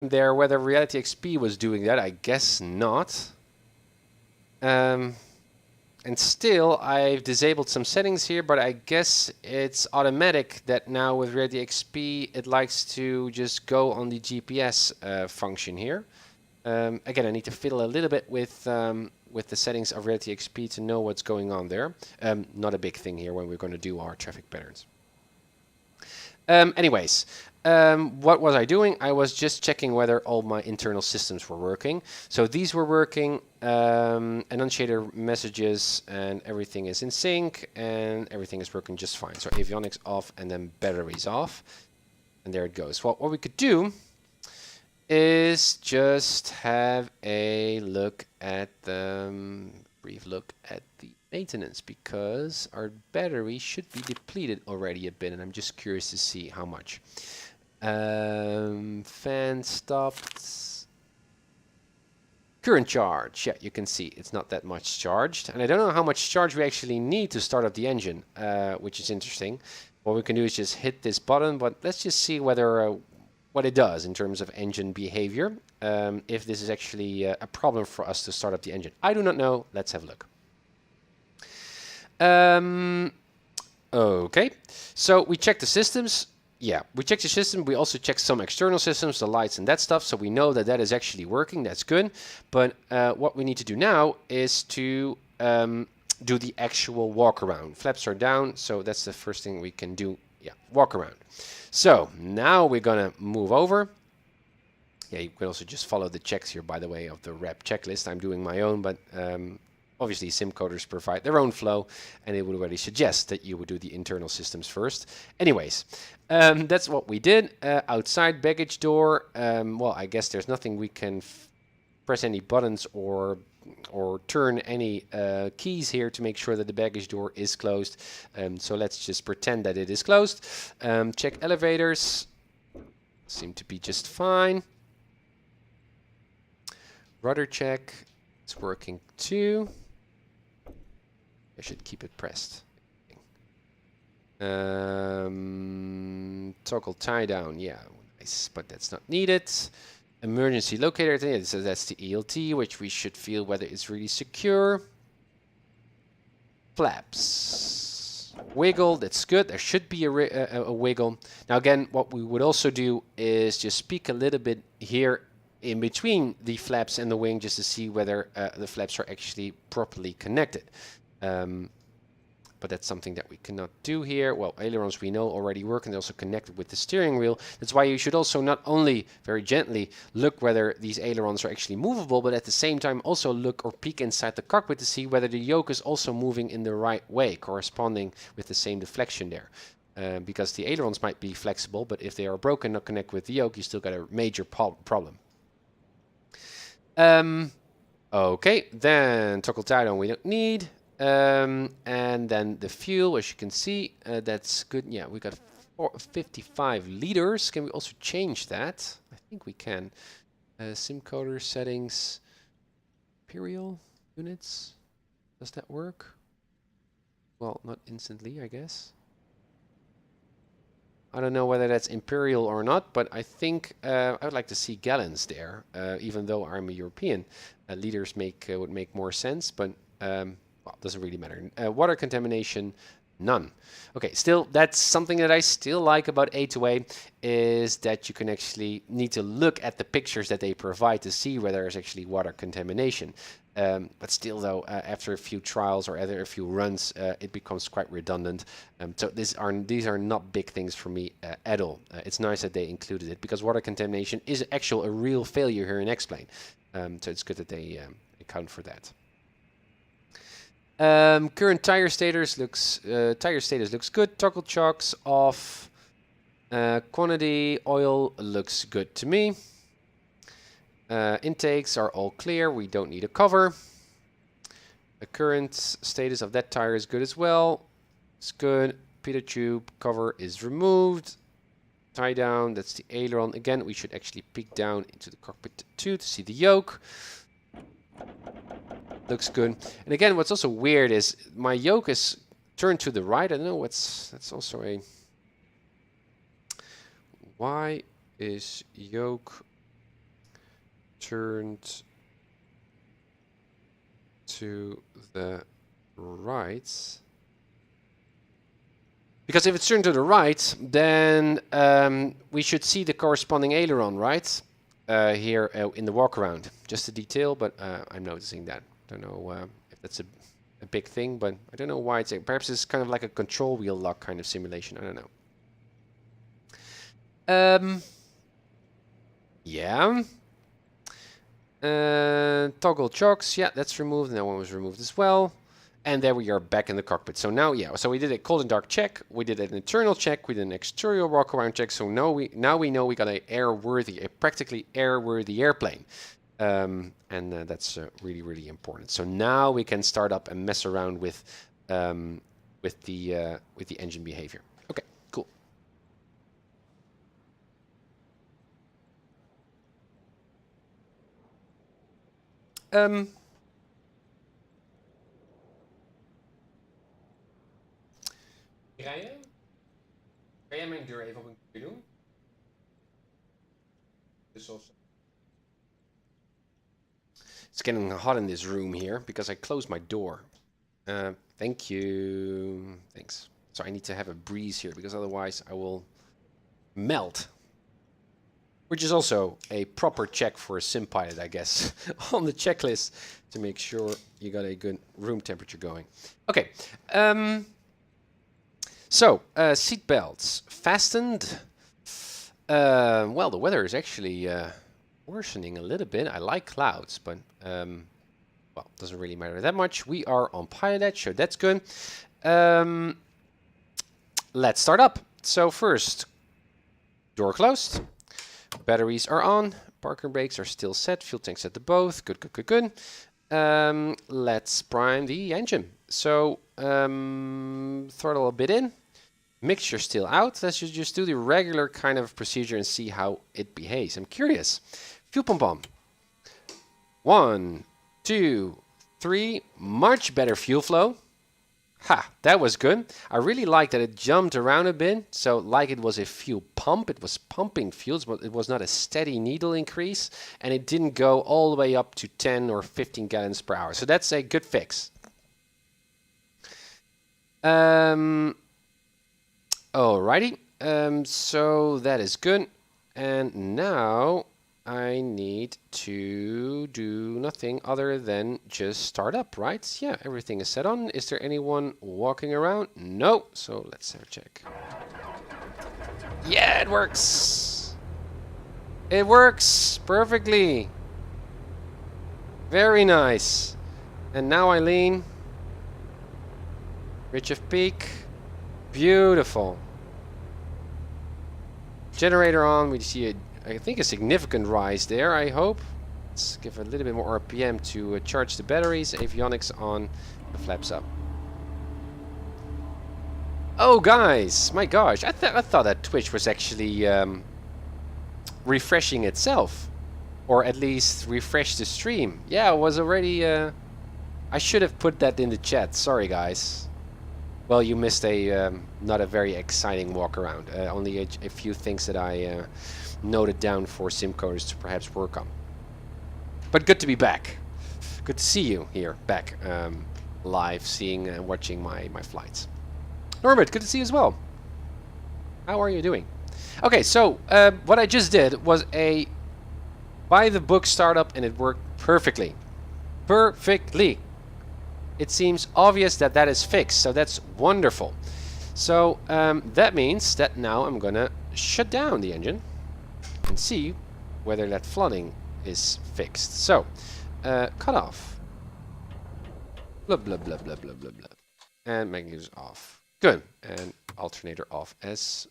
there whether Reality XP was doing that. I guess not. And still, I've disabled some settings here, but I guess it's automatic that now with Reality XP, it likes to just go on the GPS function here. Again, I need to fiddle a little bit with the settings of Reality XP to know what's going on there. Not a big thing here when we're going to do our traffic patterns. Anyways, what was I doing? I was just checking whether all my internal systems were working. So these were working, annunciator messages, and everything is in sync, and everything is working just fine. So avionics off, and then batteries off, and there it goes. Well, what we could do is just have a look at the brief look at the maintenance, because our battery should be depleted already a bit, and I'm just curious to see how much. Fan stopped. Current charge, yeah, you can see it's not that much charged, and I don't know how much charge we actually need to start up the engine, which is interesting. What we can do is just hit this button, but let's just see whether what it does in terms of engine behavior, if this is actually a problem for us to start up the engine. I do not know. Let's have a look. Okay, so we check the systems. Yeah, we check the system. We also check some external systems, the lights and that stuff. So we know that that is actually working. That's good. But what we need to do now is to do the actual walk around. Flaps are down, so that's the first thing we can do. Yeah, walk around. So now we're gonna move over. Yeah, you can also just follow the checks here, by the way, of the rep checklist. I'm doing my own, but obviously Simcoders provide their own flow, and it would already suggest that you would do the internal systems first. Anyways, that's what we did. Outside baggage door, well, I guess there's nothing we can press any buttons or turn any keys here to make sure that the baggage door is closed. So let's just pretend that it is closed. Check elevators. Seem to be just fine. Rudder check. It's working too. I should keep it pressed. Toggle tie down. Yeah, nice, but that's not needed. Emergency locator, so that's the ELT, which we should feel whether it's really secure. Flaps. Wiggle, that's good. There should be a wiggle. Now again, what we would also do is just speak a little bit here in between the flaps and the wing, just to see whether the flaps are actually properly connected. But that's something that we cannot do here. Well, ailerons we know already work, and they're also connected with the steering wheel. That's why you should also not only very gently look whether these ailerons are actually movable, but at the same time also look or peek inside the cockpit to see whether the yoke is also moving in the right way, corresponding with the same deflection there. Because the ailerons might be flexible, but if they are broken, not connect with the yoke, you still got a major problem. Okay, then toggle tie down we don't need. And then the fuel, as you can see, that's good. Yeah, we got 55 liters. Can we also change that? I think we can. Simcoder settings, imperial units. Does that work? Well, not instantly, I guess. I don't know whether that's imperial or not, but I think I would like to see gallons there, even though I'm a European. Liters would make more sense, but well, doesn't really matter. Water contamination, none. Okay, still, that's something that I still like about A2A, is that you can actually need to look at the pictures that they provide to see whether there's actually water contamination. But still, though, after a few trials or after a few runs, it becomes quite redundant. So these are not big things for me at all. It's nice that they included it, because water contamination is actually a real failure here in X-Plane. So it's good that they account for that. Current tire status looks good. Toggle chocks off. Quantity oil looks good to me. Intakes are all clear. We don't need a cover. The current status of that tire is good as well. It's good. Pitot tube cover is removed. Tie down. That's the aileron. Again, we should actually peek down into the cockpit too to see the yoke. Looks good. And again, what's also weird is my yoke is turned to the right. I don't know that's also a... Why is yoke turned to the right. Because if it's turned to the right, then we should see the corresponding aileron, right? Here in the walk around. Just a detail, but I'm noticing that. Don't know if that's a big thing, but I don't know why it's... Perhaps it's kind of like a control wheel lock kind of simulation. I don't know. Yeah. Toggle chocks. Yeah, that's removed. That one was removed as well. And there we are back in the cockpit. So now, yeah, so we did a cold and dark check. We did an internal check. We did an exterior walk around check. So now we know we got a practically airworthy airplane. And that's really, really important. So now we can start up and mess around with the engine behavior. Okay, cool. Rijden? Kan jij mijn deur even op een keer doen? Dus also. It's getting hot in this room here because I closed my door. Thank you. Thanks. So I need to have a breeze here because otherwise I will melt. Which is also a proper check for a SimPilot, I guess, on the checklist to make sure you got a good room temperature going. Okay. So, seat belts fastened. Well, the weather is actually worsening a little bit. I like clouds, but well, doesn't really matter that much. We are on PilotEdge, so that's good. Let's start up. So first, door closed. Batteries are on. Parking brakes are still set. Fuel tanks set to both. Good, good, good, good. Let's prime the engine. So throttle a bit in. Mixture still out. Let's just do the regular kind of procedure and see how it behaves. I'm curious. Fuel pump on. 1, 2, 3. Much better fuel flow. Ha, that was good. I really like that it jumped around a bit. So like it was a fuel pump. It was pumping fuels, but it was not a steady needle increase. And it didn't go all the way up to 10 or 15 gallons per hour. So that's a good fix. Alrighty. So that is good. And now I need to do nothing other than just start up, right? Yeah, everything is set on. Is there anyone walking around? No. So let's have a check. Yeah, it works. It works perfectly. Very nice. And now I lean. Ridge of peak. Beautiful. Generator on. We see I think a significant rise there, I hope. Let's give a little bit more RPM to charge the batteries. Avionics on. The flaps up. Oh, guys. My gosh. I thought that Twitch was actually refreshing itself. Or at least refresh the stream. Yeah, it was already... I should have put that in the chat. Sorry, guys. Well, you missed a not a very exciting walk around. Only a few things that I noted down for Simcoders to perhaps work on. But good to be back. Good to see you here, back live, seeing and watching my flights. Norbert, good to see you as well. How are you doing? Okay, so what I just did was a by-the-book startup, and it worked perfectly. Perfectly. It seems obvious that that is fixed, so that's wonderful. So that means that now I'm gonna shut down the engine and see whether that flooding is fixed. So cut off. Blah blah blah blah blah blah blah. And magnetizers off. Good. And alternator off as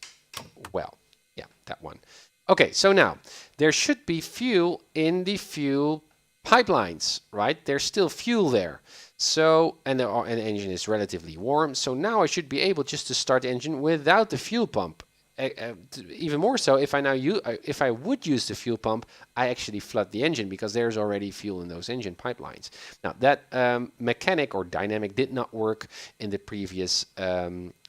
well. Yeah, that one. Okay, so now there should be fuel in the fuel pipelines, right? There's still fuel there. So, and the engine is relatively warm. So now I should be able just to start the engine without the fuel pump. even more so, if I would use the fuel pump, I actually flood the engine because there's already fuel in those engine pipelines. Now that mechanic or dynamic did not work in the previous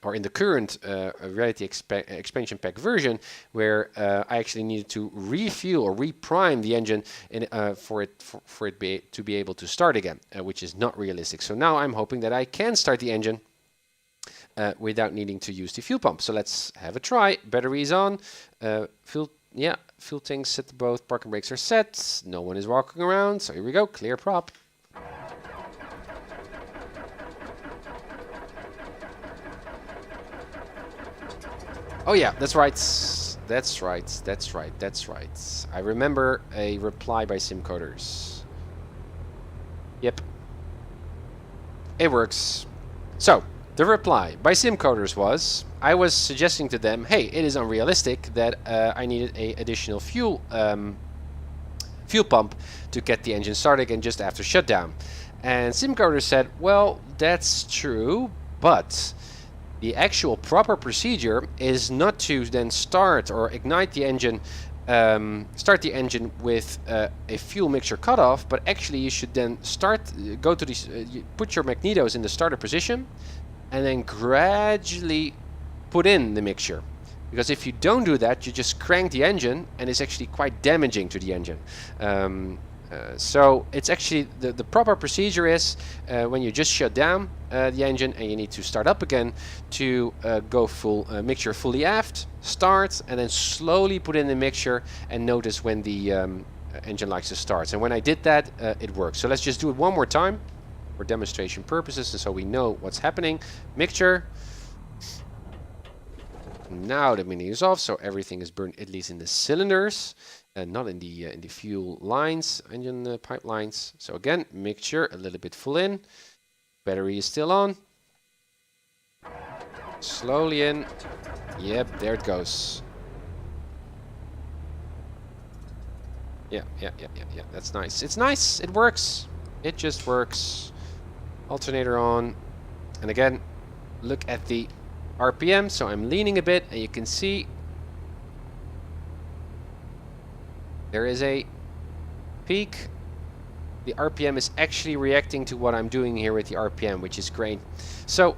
or in the current Reality expansion pack version, where I actually needed to refuel or reprime the engine for it to be able to start again, which is not realistic. So now I'm hoping that I can start the engine without needing to use the fuel pump. So let's have a try. Batteries on. Fuel tanks set to both. Parking brakes are set. No one is walking around. So here we go. Clear prop. Oh yeah, that's right. That's right. That's right. That's right. I remember a reply by Simcoders. Yep. It works. So the reply by Simcoders was, I was suggesting to them, hey, it is unrealistic that I needed an additional fuel pump to get the engine started again just after shutdown. And Simcoders said, well, that's true, but the actual proper procedure is not to then start or ignite the engine, start the engine with a fuel mixture cutoff, but actually you should then go to these, put your magnetos in the starter position, and then gradually put in the mixture. Because if you don't do that, you just crank the engine, and it's actually quite damaging to the engine. So it's actually the proper procedure is when you just shut down the engine and you need to start up again, to go full mixture fully aft, start, and then slowly put in the mixture and notice when the engine likes to start. And when I did that, it works. So let's just do it one more time for demonstration purposes, and so we know what's happening. Mixture. Now the mini is off, so everything is burned, at least in the cylinders, and not in the fuel lines, engine pipelines. So again, mixture a little bit full in. Battery is still on. Slowly in. Yep, there it goes. Yeah. That's nice. It's nice. It works. It just works. Alternator on. And again, look at the RPM. So I'm leaning a bit, and you can see there is a peak. The RPM is actually reacting to what I'm doing here with the RPM, which is great. So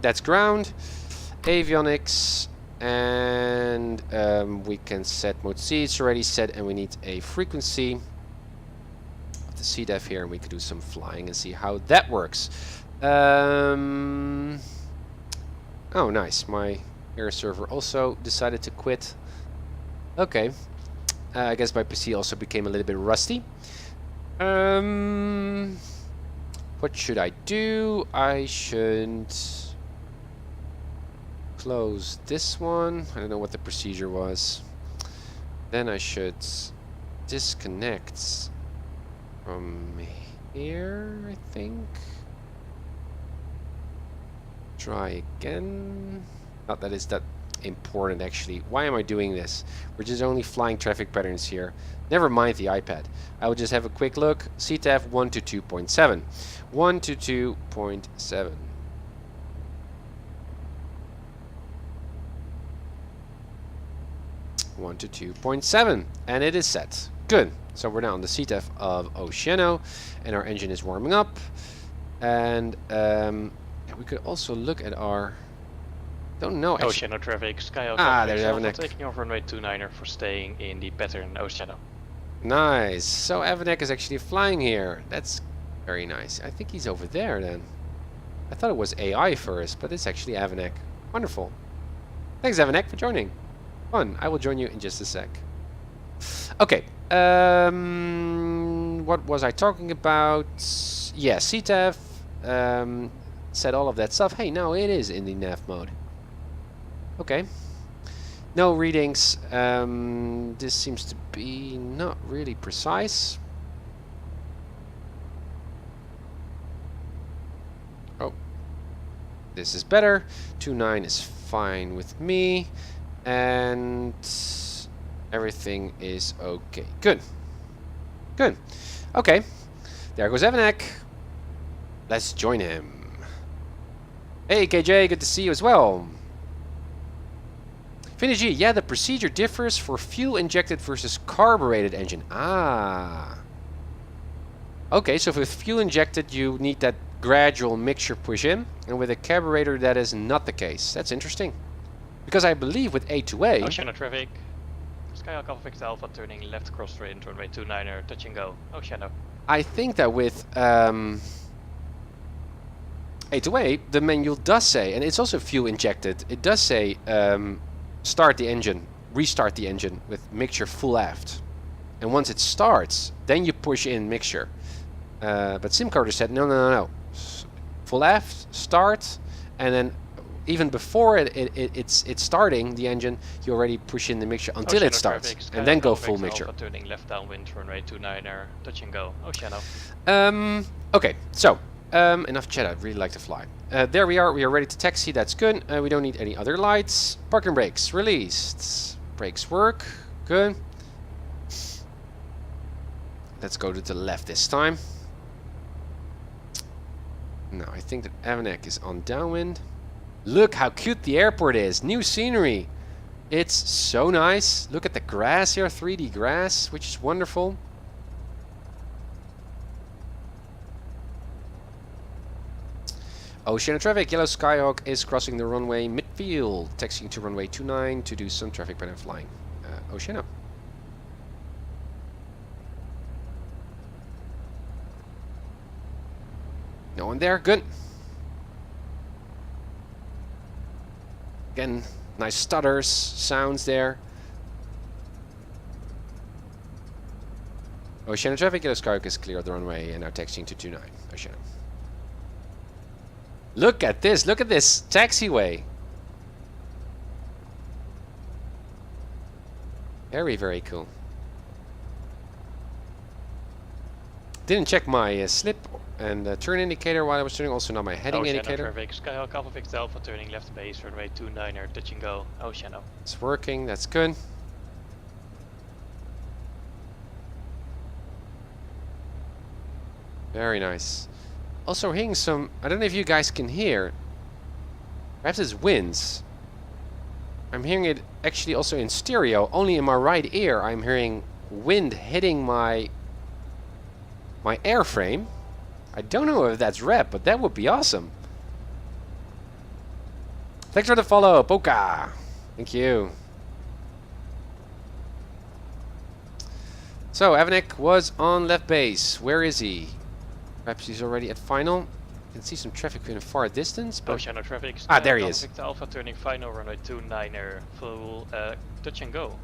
that's ground, avionics, and we can set mode C. It's already set, and we need a frequency of the CDEF here, and we could do some flying and see how that works. Oh, nice. My air server also decided to quit. Okay. I guess my PC also became a little bit rusty. What should I do? I should close this one. I don't know what the procedure was. Then I should disconnect from here, I think. Try again. Not that it's that important actually. Why am I doing this? We're just only flying traffic patterns here. Never mind the iPad. I will just have a quick look. CTAF 1 to 2.7. 1 to 2.7. to 2.7, and it is set. Good. So we're now on the CTAF of Oceano, and our engine is warming up. And we could also look at our. Don't know. Oceano traffic, Sky there's Avanek. Taking off runway 29er for staying in the pattern Oceano. Nice. So Avanek is actually flying here. That's very nice. I think he's over there then. I thought it was AI first, but it's actually Avanek. Wonderful. Thanks Avanek for joining. Fun. I will join you in just a sec. Okay. What was I talking about? Yeah, CTAF. Said all of that stuff. Hey, now it is in the nav mode. Okay. No readings. This seems to be not really precise. Oh. This is better. 2.9 is fine with me. And everything is okay. Good. Good. Okay. There goes Avanek. Let's join him. Hey KJ, good to see you as well. Finish G, yeah, the procedure differs for fuel injected versus carbureted engine. Ah. Okay, so with fuel injected, you need that gradual mixture push in, and with a carburetor, that is not the case. That's interesting. Because I believe with A2A... Oceano traffic. Skyhawk Alpha Victor Alpha turning left cross straight into runway 29er, touch and go. Oceano. I think that with A2A, the manual does say, and it's also fuel injected, it does say start the engine, restart the engine with mixture full aft. And once it starts, then you push in mixture. But Simcoders said no. Full aft, start, and then even before it's starting the engine, you already push in the mixture until it starts, and then go full mixture. Alpha turning left downwind, runway 29er, touch and go. Oceano. Okay, so enough chat. I'd really like to fly. There we are. We are ready to taxi. That's good. We don't need any other lights. Parking brakes released. Brakes work. Good. Let's go to the left this time. Now I think that Avanek is on downwind. Look how cute the airport is. New scenery. It's so nice. Look at the grass here, 3D grass, which is wonderful. Oceano traffic. Yellow Skyhawk is crossing the runway midfield, taxiing to runway 29 to do some traffic pattern flying. Oceano. No one there. Good. Again, nice stutters, sounds there. Oceano traffic. Yellow Skyhawk is clear of the runway and now taxiing to 29. Oceano. Look at this. Look at this taxiway. Very, very cool. Didn't check my slip and turn indicator while I was turning. Also not my heading indicator. Traffic. Skyhawk Alpha Victor Alpha turning left base, runway 29er, touch and go. Oceano. It's working. That's good. Very nice. Also hearing some, I don't know if you guys can hear, perhaps it's winds. I'm hearing it actually also in stereo, only in my right ear I'm hearing wind hitting my airframe. I don't know if that's rep, but that would be awesome. Thanks for the follow, Poka. Thank you. So Avanek was on left base. Where is he? Perhaps he's already at final. You can see some traffic in a far distance. But Oceano traffic. there he is. Victor Alpha turning final, runway 29er, full touch and go.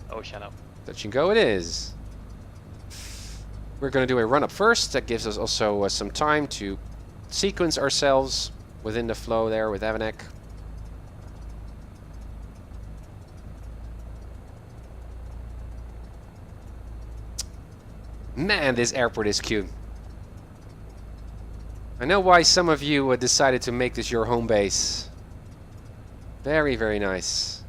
Oceano. Touch and go it is. We're going to do a run up first. That gives us also some time to sequence ourselves within the flow there with Avanek. Man, this airport is cute. I know why some of you decided to make this your home base. Very, very nice.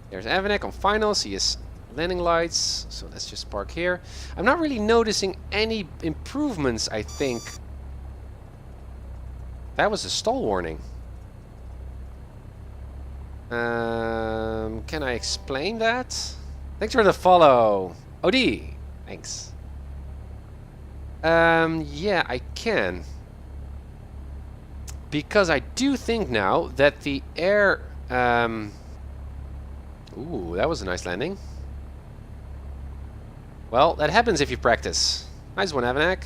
There's Avanek on finals. He is landing lights. So let's just park here. I'm not really noticing any improvements, I think. That was a stall warning. Can I explain that? Thanks for the follow. OD. Thanks. Yeah, I can. Because I do think now that the air... Ooh, that was a nice landing. Well, that happens if you practice. Nice one, Avanek.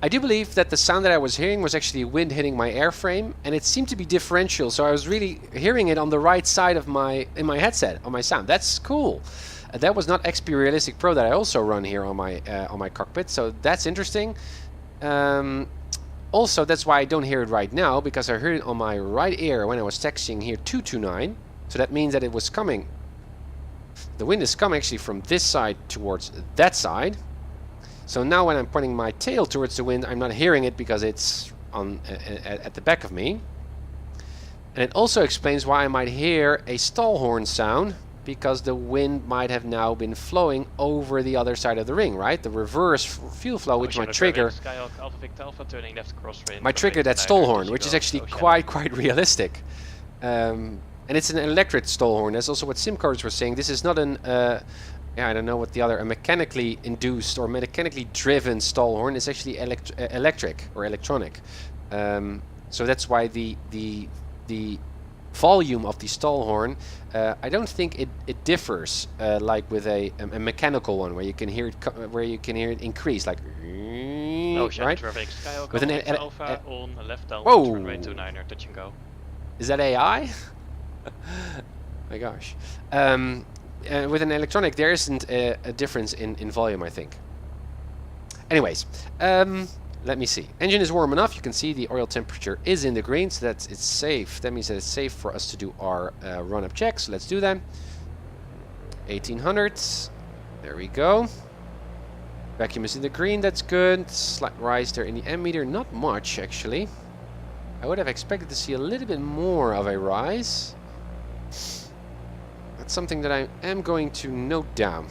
I do believe that the sound that I was hearing was actually wind hitting my airframe, and it seemed to be differential, so I was really hearing it on the right side of in my headset, on my sound. That's cool. That was not XP Realistic Pro that I also run here on my cockpit, so that's interesting. Also, that's why I don't hear it right now, because I heard it on my right ear when I was taxiing here 229. So that means that it was coming. The wind is coming actually from this side towards that side. So now when I'm pointing my tail towards the wind, I'm not hearing it because it's on at the back of me. And it also explains why I might hear a stall horn sound, because the wind might have now been flowing over the other side of the ring, right? The reverse fuel flow, which might trigger Skyhawk Alpha Victor Alpha turning left crosswind. might trigger that stall horn, which is actually quite realistic. And it's an electric stall horn. That's also what Simcoders were saying. This is not an I don't know what the other, a mechanically induced or mechanically driven stall horn. It's actually electric or electronic. So that's why the volume of the stall horn, I don't think it differs like with a mechanical one where you can hear it increase, like right? Traffic. Skyhawk With an Alpha on left down runway 29er, touch and go. Is that AI? My gosh. With an electronic, there isn't a difference in volume, I think. Anyways, let me see. Engine is warm enough. You can see the oil temperature is in the green, so it's safe. That means that it's safe for us to do our run-up check. So let's do that. 1800. There we go. Vacuum is in the green. That's good. Slight rise there in the ammeter. Not much, actually. I would have expected to see a little bit more of a rise. That's something that I am going to note down.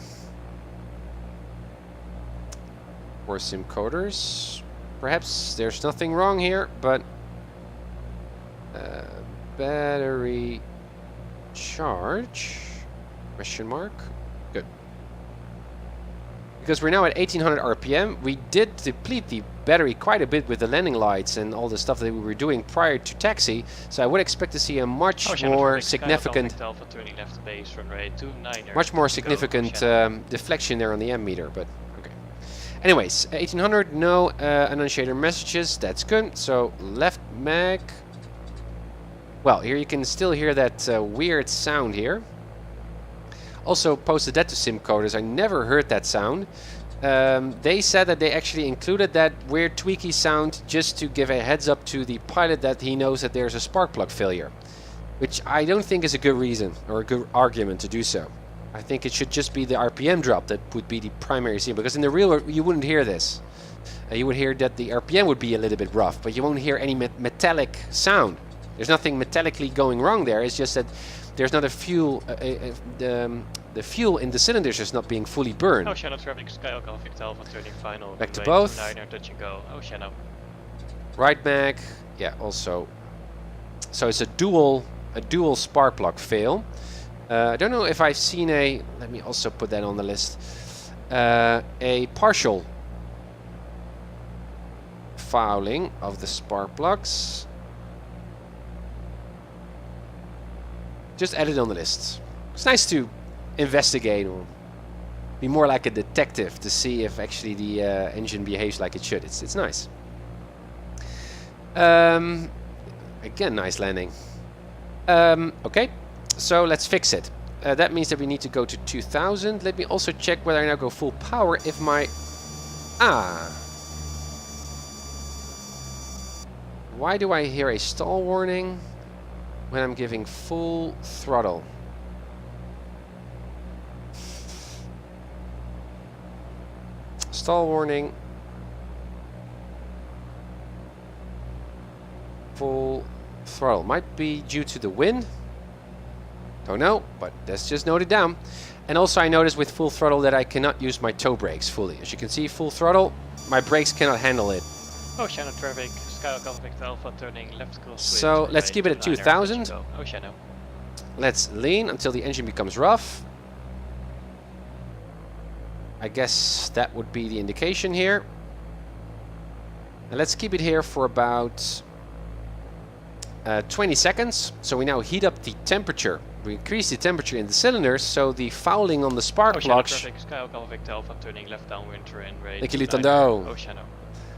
For Simcoders. Perhaps there's nothing wrong here, but battery charge? Question mark? Good. Because we're now at 1800 RPM, we did deplete the battery quite a bit with the landing lights and all the stuff that we were doing prior to taxi, so I would expect to see a much more significant deflection there on the ammeter, but okay. Anyways, 1800, no annunciator messages, that's good. So left mag. Well, here you can still hear that weird sound here. Also posted that to Simcoders. I never heard that sound. They said that they actually included that weird tweaky sound just to give a heads up to the pilot that he knows that there's a spark plug failure, which I don't think is a good reason or a good argument to do so. I think it should just be the RPM drop that would be the primary signal, because in the real world you wouldn't hear this. You would hear that the RPM would be a little bit rough, but you won't hear any metallic sound. There's nothing metallically going wrong there. It's just that there's not a fuel, the fuel in the cylinders is not being fully burned. Oceano traffic, Skyhawk Alpha Victor Alpha turning final. Back to both. 29er, touch and go. Oceano. Right mag, yeah, also. So it's a dual spark plug fail. I don't know if I've seen a. Let me also put that on the list. A partial fouling of the spark plugs. Just add it on the list. It's nice to investigate or be more like a detective to see if actually the engine behaves like it should. It's nice. Again, nice landing. Okay, so let's fix it. That means that we need to go to 2000. Let me also check whether I now go full power if my... Why do I hear a stall warning when I'm giving full throttle? Stall warning. Full throttle. Might be due to the wind. Don't know, but let's just note it down. And also I noticed with full throttle that I cannot use my toe brakes fully. As you can see, full throttle, my brakes cannot handle it. Oceano traffic, Skyhawk Alpha Victor Alpha turning left crosswind. So let's keep it at 2000. Oceano. Let's lean until the engine becomes rough. I guess that would be the indication here. And let's keep it here for about 20 seconds. So we now heat up the temperature. We increase the temperature in the cylinders, so the fouling on the spark plugs. Skyhawk Alpha Victor Alpha turning left downwind terrain rate. Oceano.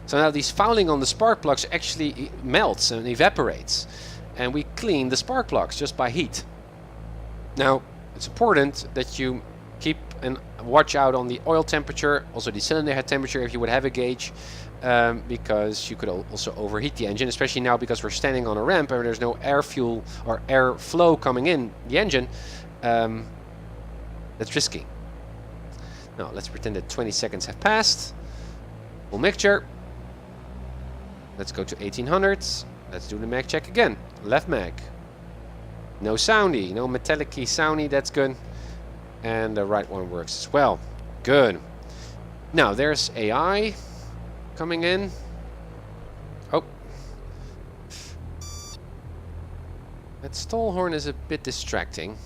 So now these fouling on the spark plugs actually melts and evaporates, and we clean the spark plugs just by heat. Now it's important that you keep and watch out on the oil temperature, also the cylinder head temperature if you would have a gauge, because you could also overheat the engine, especially now because we're standing on a ramp and there's no air fuel or air flow coming in the engine. That's risky. Now let's pretend that 20 seconds have passed. Full mixture. Let's go to 1800s. Let's do the mag check again. Left mag. No soundy, no metallic-y soundy, that's good. And the right one works as well. Good. Now there's AI coming in. Oh. That stall horn is a bit distracting.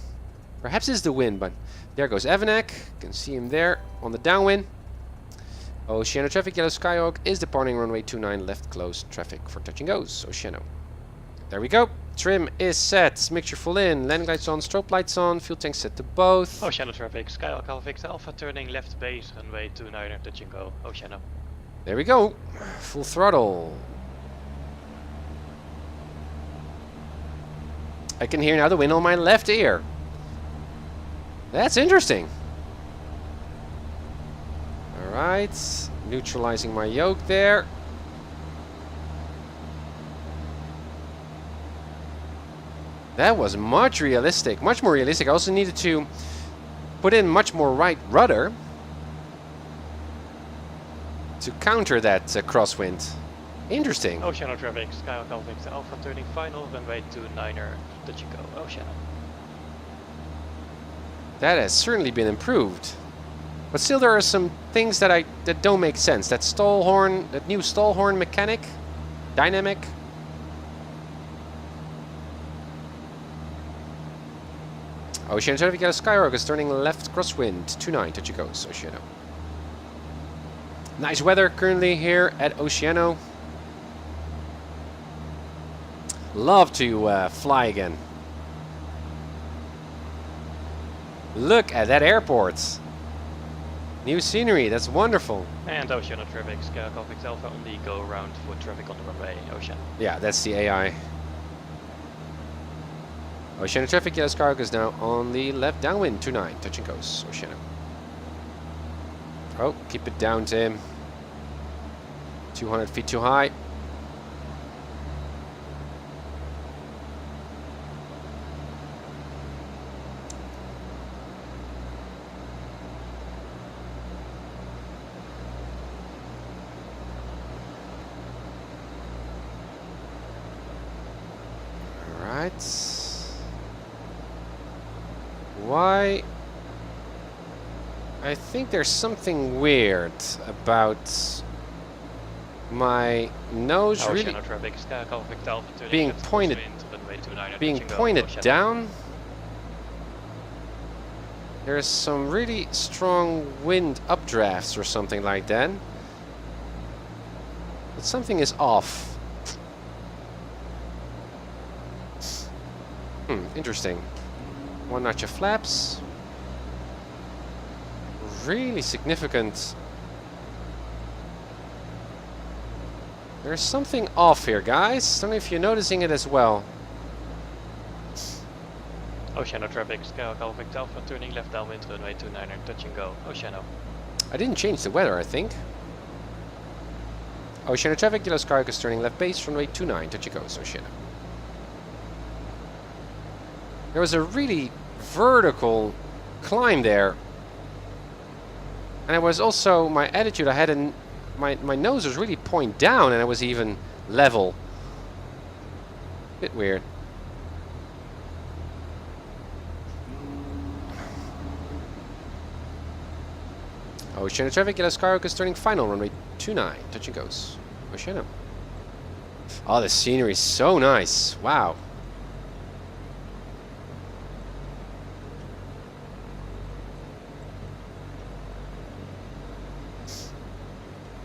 Perhaps it's the wind, but there goes Evanek. Can see him there on the downwind. Oceano traffic, yellow Skyhawk is departing runway 29, left close traffic for touch and goes. Oceano. There we go. Trim is set. Mixture full in. Landing lights on, strobe lights on. Fuel tank set to both. Oceano traffic, Skyhawk Alpha Victor Alpha turning left base, runway 29er, touch and go. Oceano. There we go. Full throttle. I can hear now the wind on my left ear. That's interesting. Alright. Neutralizing my yoke there. That was much realistic. Much more realistic. I also needed to put in much more right rudder to counter that crosswind. Interesting. Oceano traffic, Skyhawk Alpha Victor Alpha turning final, runway 29er, touch and go. Oceano. That has certainly been improved. But still there are some things that don't make sense. That stall horn, that new stall horn mechanic, dynamic. Oceano traffic, yellow Skyhawk is turning left crosswind, 29, touch and goes, Oceano. Nice weather currently here at Oceano. Love to fly again. Look at that airport. New scenery, that's wonderful. And Oceano traffic, Skyhawk Alpha Victor Alpha on the go around for traffic on the runway. Oceano. Yeah, that's the AI. Oceano traffic, yellow Skyhawk is now on the left downwind, 29, touch and goes, Oceano. Oh, keep it down, Tim. 200 feet too high. Why? I think there's something weird about my nose really being pointed down. There's some really strong wind updrafts or something like that. But something is off. Interesting. One notch of flaps. Really significant. There's something off here, guys. Don't know if you're noticing it as well. Oceano traffic, Skyhawk Alpha Victor Alpha turning left downwind, runway 29er, touch and go. Oceano. I didn't change the weather, I think. Oceano traffic, yellow Skyhawk is turning left base, runway 29, touch and go. Oceano. There was a really vertical climb there. And it was also my attitude. I had my nose was really point down and it was even level. Bit weird. Oceano traffic, yellow Skyhawk is turning final, runway 29, touch and goes. Oceano. Oh, the scenery is so nice. Wow.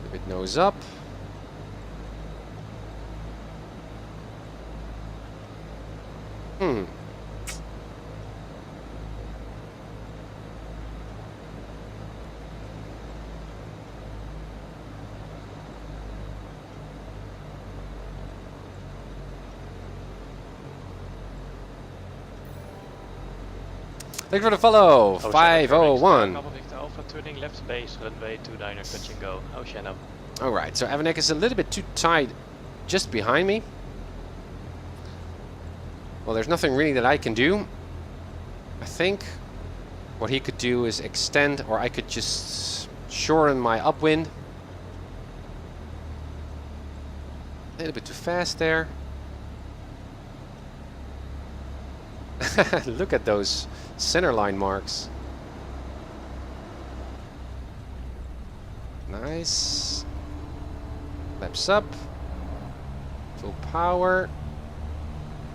A bit nose up. Thank you for the follow. 501. Alpha turning left base, runway 29er, touch and go. Oceano. Alright, so Evanek is a little bit too tight just behind me. Well, there's nothing really that I can do. I think what he could do is extend, or I could just shorten my upwind. A little bit too fast there. Look at those center line marks. Nice. Flaps up. Full power.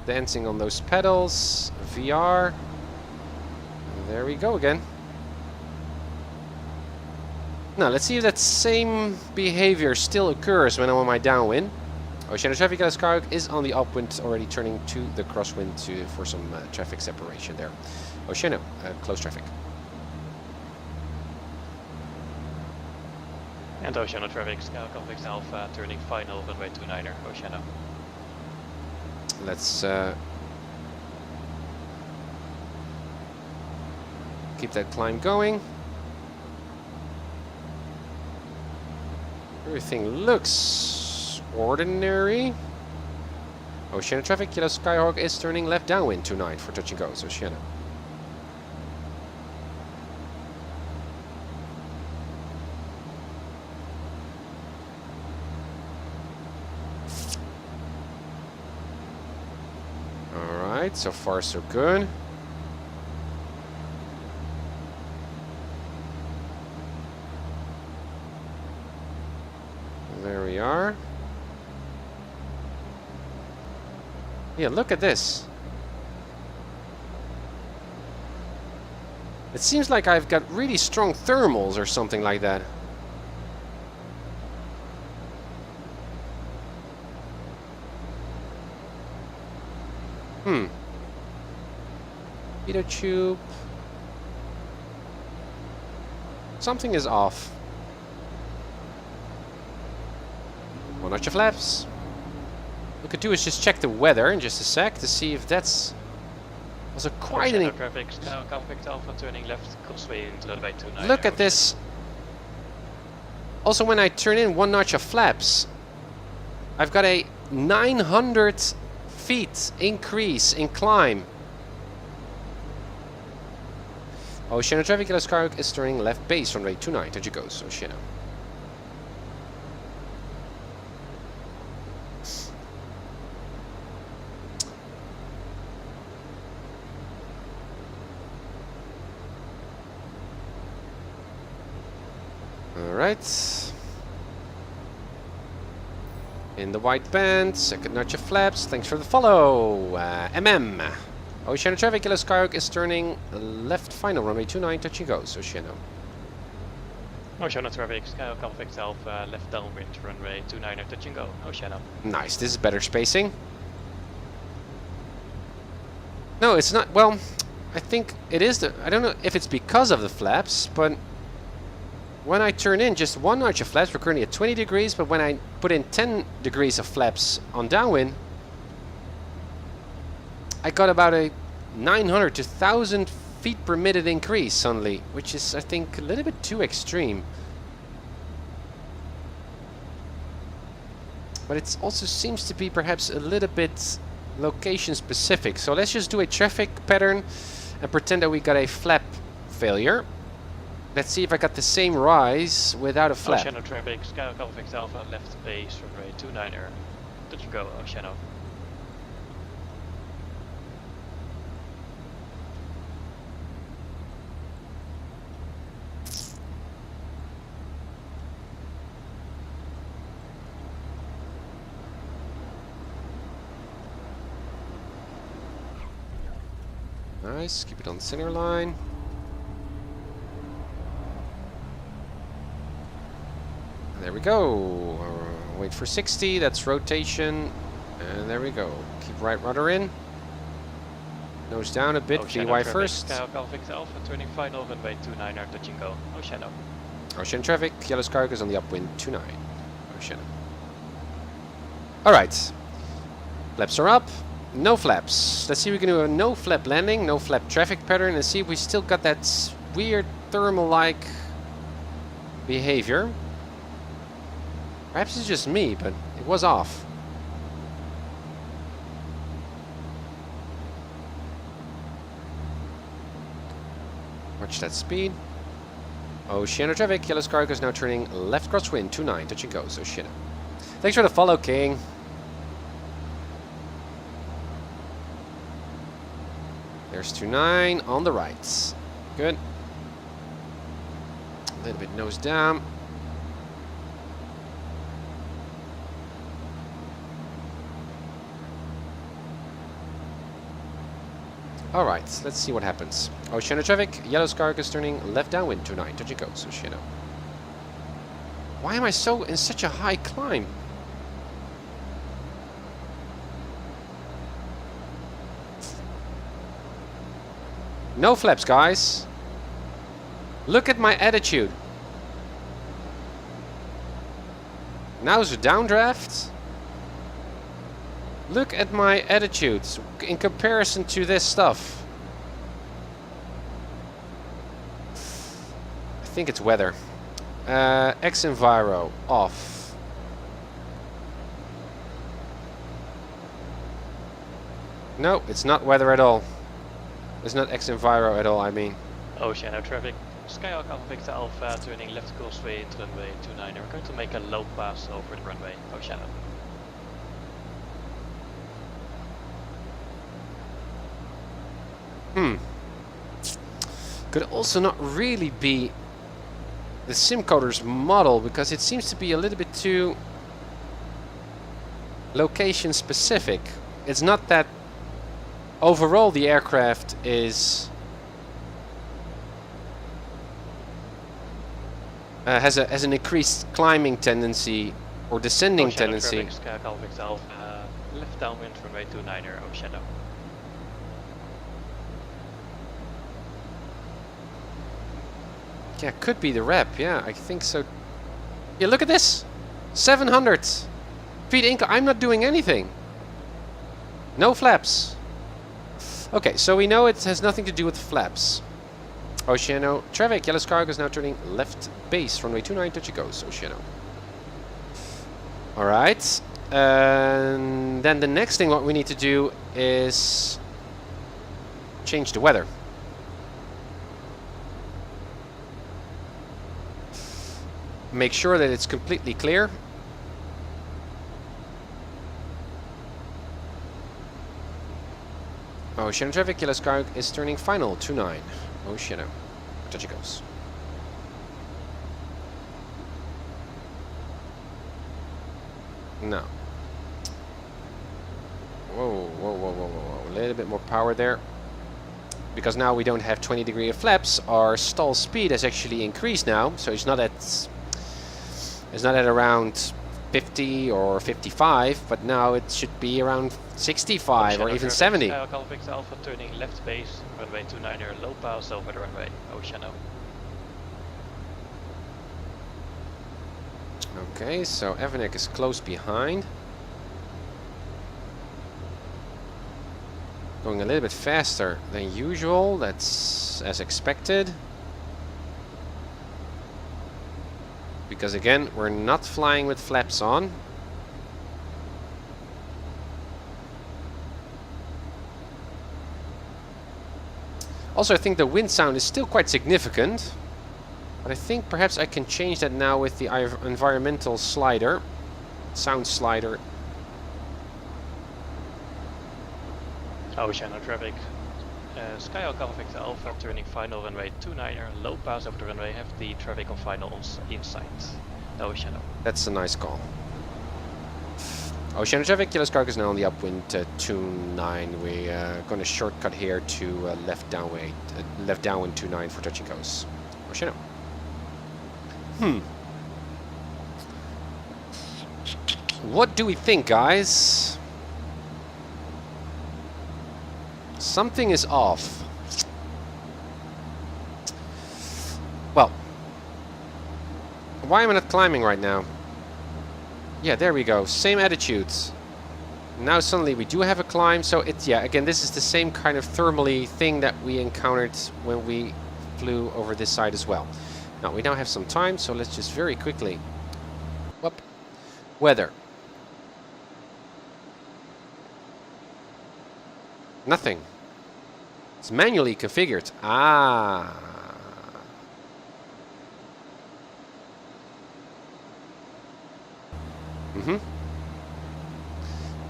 Dancing on those pedals. VR. And there we go again. Now let's see if that same behavior still occurs when I'm on my downwind. Oceano traffic Skyhook is on the upwind, already turning to the crosswind for some traffic separation there. Oceano, close traffic. And Oceano traffic, Skyhook Alpha, turning final, runway 29er, Oceano. Let's keep that climb going. Everything looks ordinary. Oceano traffic, Yellow Skyhawk is turning left downwind 29 for touch and go, so Oceano. Alright, so far so good. There we are. Yeah, look at this. It seems like I've got really strong thermals or something like that. Torpedo tube. Something is off. One notch of flaps. What we could do is just check the weather in just a sec to see if that's also quite an. Traffic, Skyhook Alpha, turning left crossway into runway 29er. Look at this. Also, when I turn in one notch of flaps, I've got a 900 feet increase in climb. Oceano traffic, Yellow Skyhook is turning left base runway 29. There you go, Oceano. Alright. In the white band, second notch of flaps. Thanks for the follow. MM. Oceano traffic, Yellow Skyhook is turning left final, runway 29, touch and go, Oceano. Oceano traffic, Skyhook Alpha, left downwind, runway 29er, touch and go, Oceano. Nice, this is better spacing. No, it's not, well, I think it is the, I don't know if it's because of the flaps, but when I turn in just one notch of flaps, we're currently at 20 degrees, but when I put in 10 degrees of flaps on downwind, I got about a 900 to 1,000 feet per minute increase suddenly, which is, I think, a little bit too extreme. But it also seems to be perhaps a little bit location specific. So let's just do a traffic pattern and pretend that we got a flap failure. Let's see if I got the same rise without a flap. Oceano traffic, Skyhook Alpha, left base, runway 29er, touch and go, Oceano. Nice, keep it on the center line. There we go. Wait for 60, that's rotation. And there we go. Keep right rudder in. Nose down a bit, VY first. Skyhook Alpha, turning final, runway 29er, touch and go, Oceano. Oceano traffic, Yellow Skyhook is on the upwind 29. Oceano. Alright. Flaps are up. No flaps. Let's see if we can do a no flap landing, no flap traffic pattern, and see if we still got that weird thermal-like behavior. Perhaps it's just me, but it was off. Watch that speed. Oceano traffic, Yellow Skyhook is now turning left crosswind 29, touch and go, so Oceano. Thanks for the follow, King. There's 29 on the right. Good. A little bit nose down. Alright, let's see what happens. Oceano traffic, yellow scark is turning left downwind 29, touch and go, Oceano. Why am I so in such a high climb? No flaps, guys. Look at my attitude. Now's a downdraft. Look at my attitudes in comparison to this stuff. I think it's weather. X Enviro off. No, it's not weather at all. It's not X Enviro at all, I mean. Oceano traffic. Skyhawk Alpha Victor Alpha turning left causeway into runway 29. We're going to make a low pass over the runway. Oceano. Could also not really be the Simcoders model because it seems to be a little bit too location specific. It's not that overall the aircraft is has an increased climbing tendency or descending tendency. Skyhawk Alpha Victor Alpha left downwind runway 29 Oceano. Yeah, could be the rep. Yeah, I think so. Yeah, look at this. 700 feet incline. I'm not doing anything. No flaps. Okay, so we know it has nothing to do with flaps. Oceano traffic. Yellow Scargo is now turning left base. Runway 29, touch it goes. Oceano. Alright. And then the next thing what we need to do is change the weather. Make sure that it's completely clear. Oceano traffic, Yellow Scargo is turning final 29. Oceano. Touch it goes. No. Whoa, whoa, whoa, whoa, whoa, whoa. A little bit more power there. Because now we don't have 20 degree of flaps, our stall speed has actually increased now, so it's not at around 50 or 55, but now it should be around 65 or even 70. Skyhawk Alpha Victor Alpha turning left base, runway 29 low pass over the runway, Oceano. Okay, so Evanek is close behind. Going a little bit faster than usual, that's as expected. Because again, we're not flying with flaps on. Also, I think the wind sound is still quite significant. But I think perhaps I can change that now with the environmental slider. Sound slider. Oceano traffic. Skyhawk Alpha Victor Alpha turning final runway 29 low pass over the runway. Have the traffic on final inside. Oceano. That's a nice call. Oceano traffic, Yellow Scargo is now on the upwind 29. We're going to shortcut here to left downwind 29 for touch and goes. Oceano. What do we think, guys? Something is off. Well, why am I not climbing right now? Yeah, there we go. Same attitudes. Now suddenly we do have a climb. So it's, yeah, again, this is the same kind of thermally thing that we encountered when we flew over this side as well. Now we now have some time, so let's just very quickly. Whoop. Weather. Nothing. It's manually configured. Ah.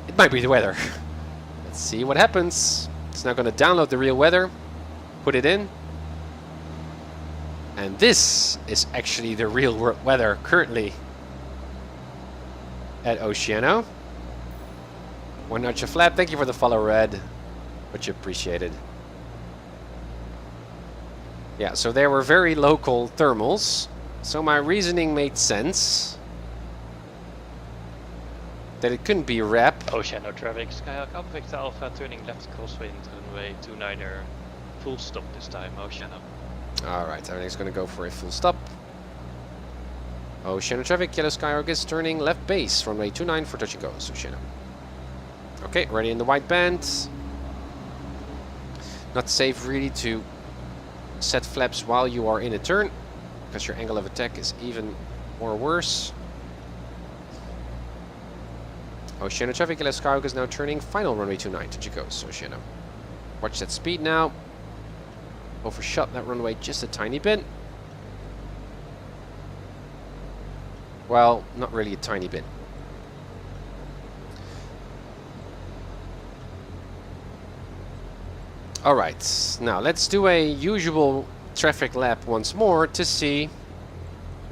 It might be the weather. Let's see what happens. It's now going to download the real weather, put it in. And this is actually the real weather currently at Oceano. One notch a flap. Thank you for the follow, Red. Much appreciated. Yeah, so there were very local thermals. So my reasoning made sense. That it couldn't be rep. Oceano traffic, Skyhawk Alpha Victor Alpha turning left crosswind runway 29er. Full stop this time, Oceano. Alright, everything's gonna go for a full stop. Oceano traffic, Yellow Skyhawk is turning left base, runway 29 for touch and go, Oceano. Okay, ready in the white band. Not safe really to set flaps while you are in a turn, because your angle of attack is even more worse. Oceano traffic, Yellow Skyhawk is now turning final runway 29 to Jacos, Oceano. Watch that speed now. Overshot that runway just a tiny bit. Well, not really a tiny bit. Alright, now let's do a usual traffic lap once more to see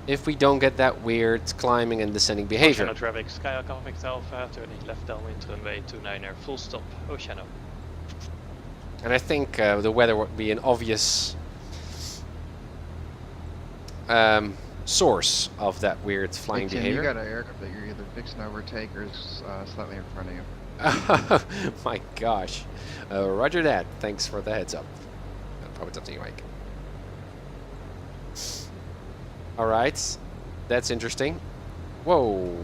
if we don't get that weird climbing and descending behavior. Oceano traffic, Skyhawk Alpha Victor Alpha turning left downwind runway 29er. Full stop, Oceano. And I think the weather would be an obvious source of that weird flying behavior. You got an aircraft that you're either fixing to overtake or is slightly in front of you. My gosh. Roger that. Thanks for the heads up. Probably something like. Alright. That's interesting. Whoa.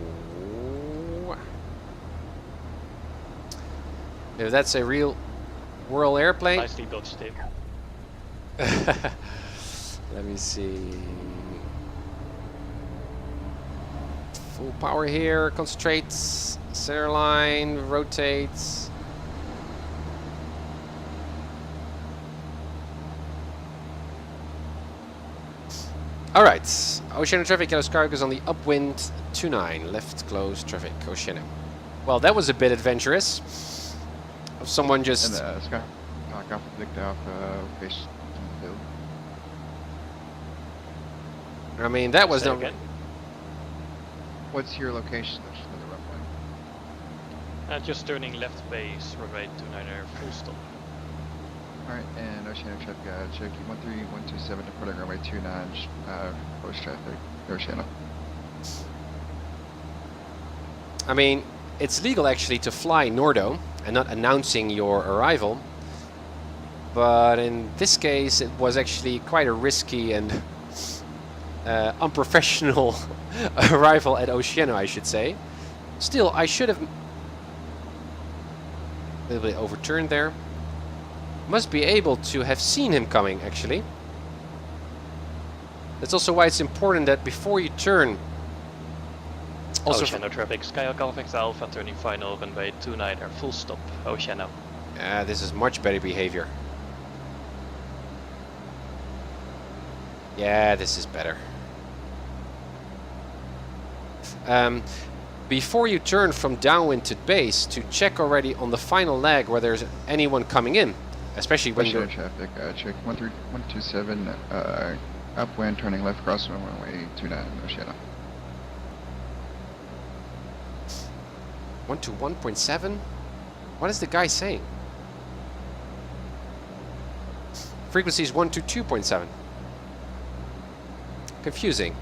If that's a real world airplane. Nicely dodged it. Let me see. Full power here. Concentrate. Center line. Rotate. Alright. Oceano traffic. Yellow Skyhawk is on the upwind 29. Left close traffic. Oceano. Well, that was a bit adventurous. Of someone just. And Sky Alpha Victor Alpha fish in the field. I mean, that was Say not. again. What's your location for the runway? Just turning left base, runway 29er. Full stop. Alright, and Oceano traffic, Cherokee 13127 departing runway 29, post traffic, Oceano. I mean, it's legal actually to fly Nordo and not announcing your arrival. But in this case, it was actually quite a risky and unprofessional arrival at Oceano, I should say. Still, I should have a little bit overturned there. Must be able to have seen him coming, actually. That's also why it's important that before you turn. Also, Oceano traffic, Skyhawk Alpha Victor Alpha turning final runway 29er. Full stop, Oceano. this is much better behavior. Yeah, this is better. Before you turn from downwind to base, to check already on the final leg where there's anyone coming in, especially when you're. Oceano traffic, check 13127, upwind turning left crossing runway 29, Oceano. 121.7? What is the guy saying? Frequency is 122.7. Confusing.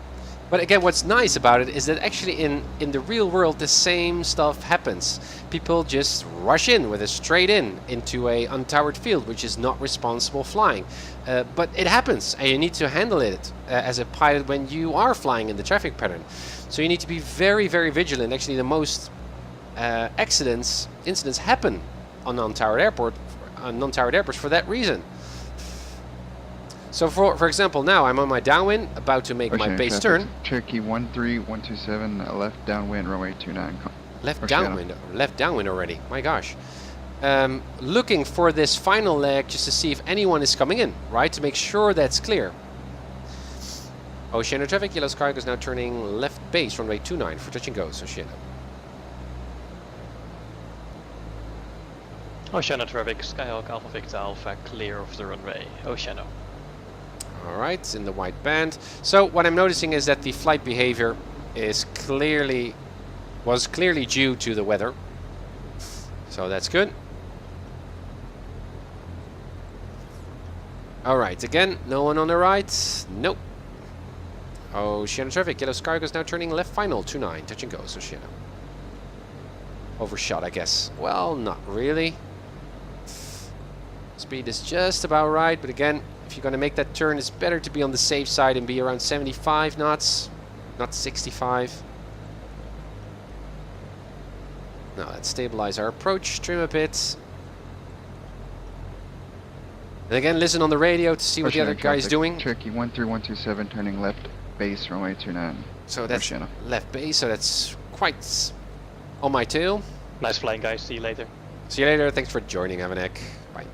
But again, what's nice about it is that actually in the real world the same stuff happens. People just rush in with a straight in into a untowered field, which is not responsible flying. But it happens, and you need to handle it as a pilot when you are flying in the traffic pattern. So you need to be very, very vigilant. Actually, the most incidents happen on non-towered airports for that reason. So for example, now I'm on my downwind, about to make my base turn. Cherokee 13127, left downwind runway 29. Left downwind already. My gosh. Looking for this final leg just to see if anyone is coming in, right? To make sure that's clear. Oceano traffic, Yellow Skyhawk is now turning left base, runway 29 for touch and go, Oceano. Oceano traffic, Skyhawk Alpha Victor Alpha clear of the runway, Oceano. Alright, in the white band. So what I'm noticing is that the flight behavior is was clearly due to the weather. So that's good. Alright, again, no one on the right. Nope. Oceano traffic. Yellow Sky goes now turning left final. 29. Touch and go, Oceano. Overshot, I guess. Well, not really. Speed is just about right, but again, if you're going to make that turn, it's better to be on the safe side and be around 75 knots, not 65. Now let's stabilize our approach, trim a bit. And again, listen on the radio to see what the other guy's doing. Cherokee 13127 turning left base runway 29. So that's left base, so that's quite on my tail. Nice flying, guys. See you later. See you later. Thanks for joining, Avanek. Bye.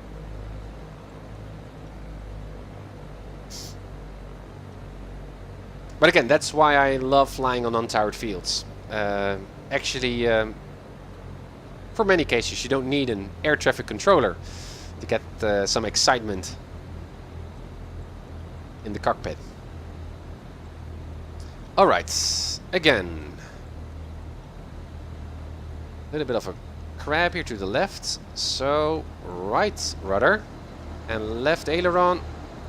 But again, that's why I love flying on untowered fields. Actually, for many cases, you don't need an air traffic controller to get some excitement in the cockpit. Alright, again. A little bit of a crab here to the left. So, right rudder and left aileron.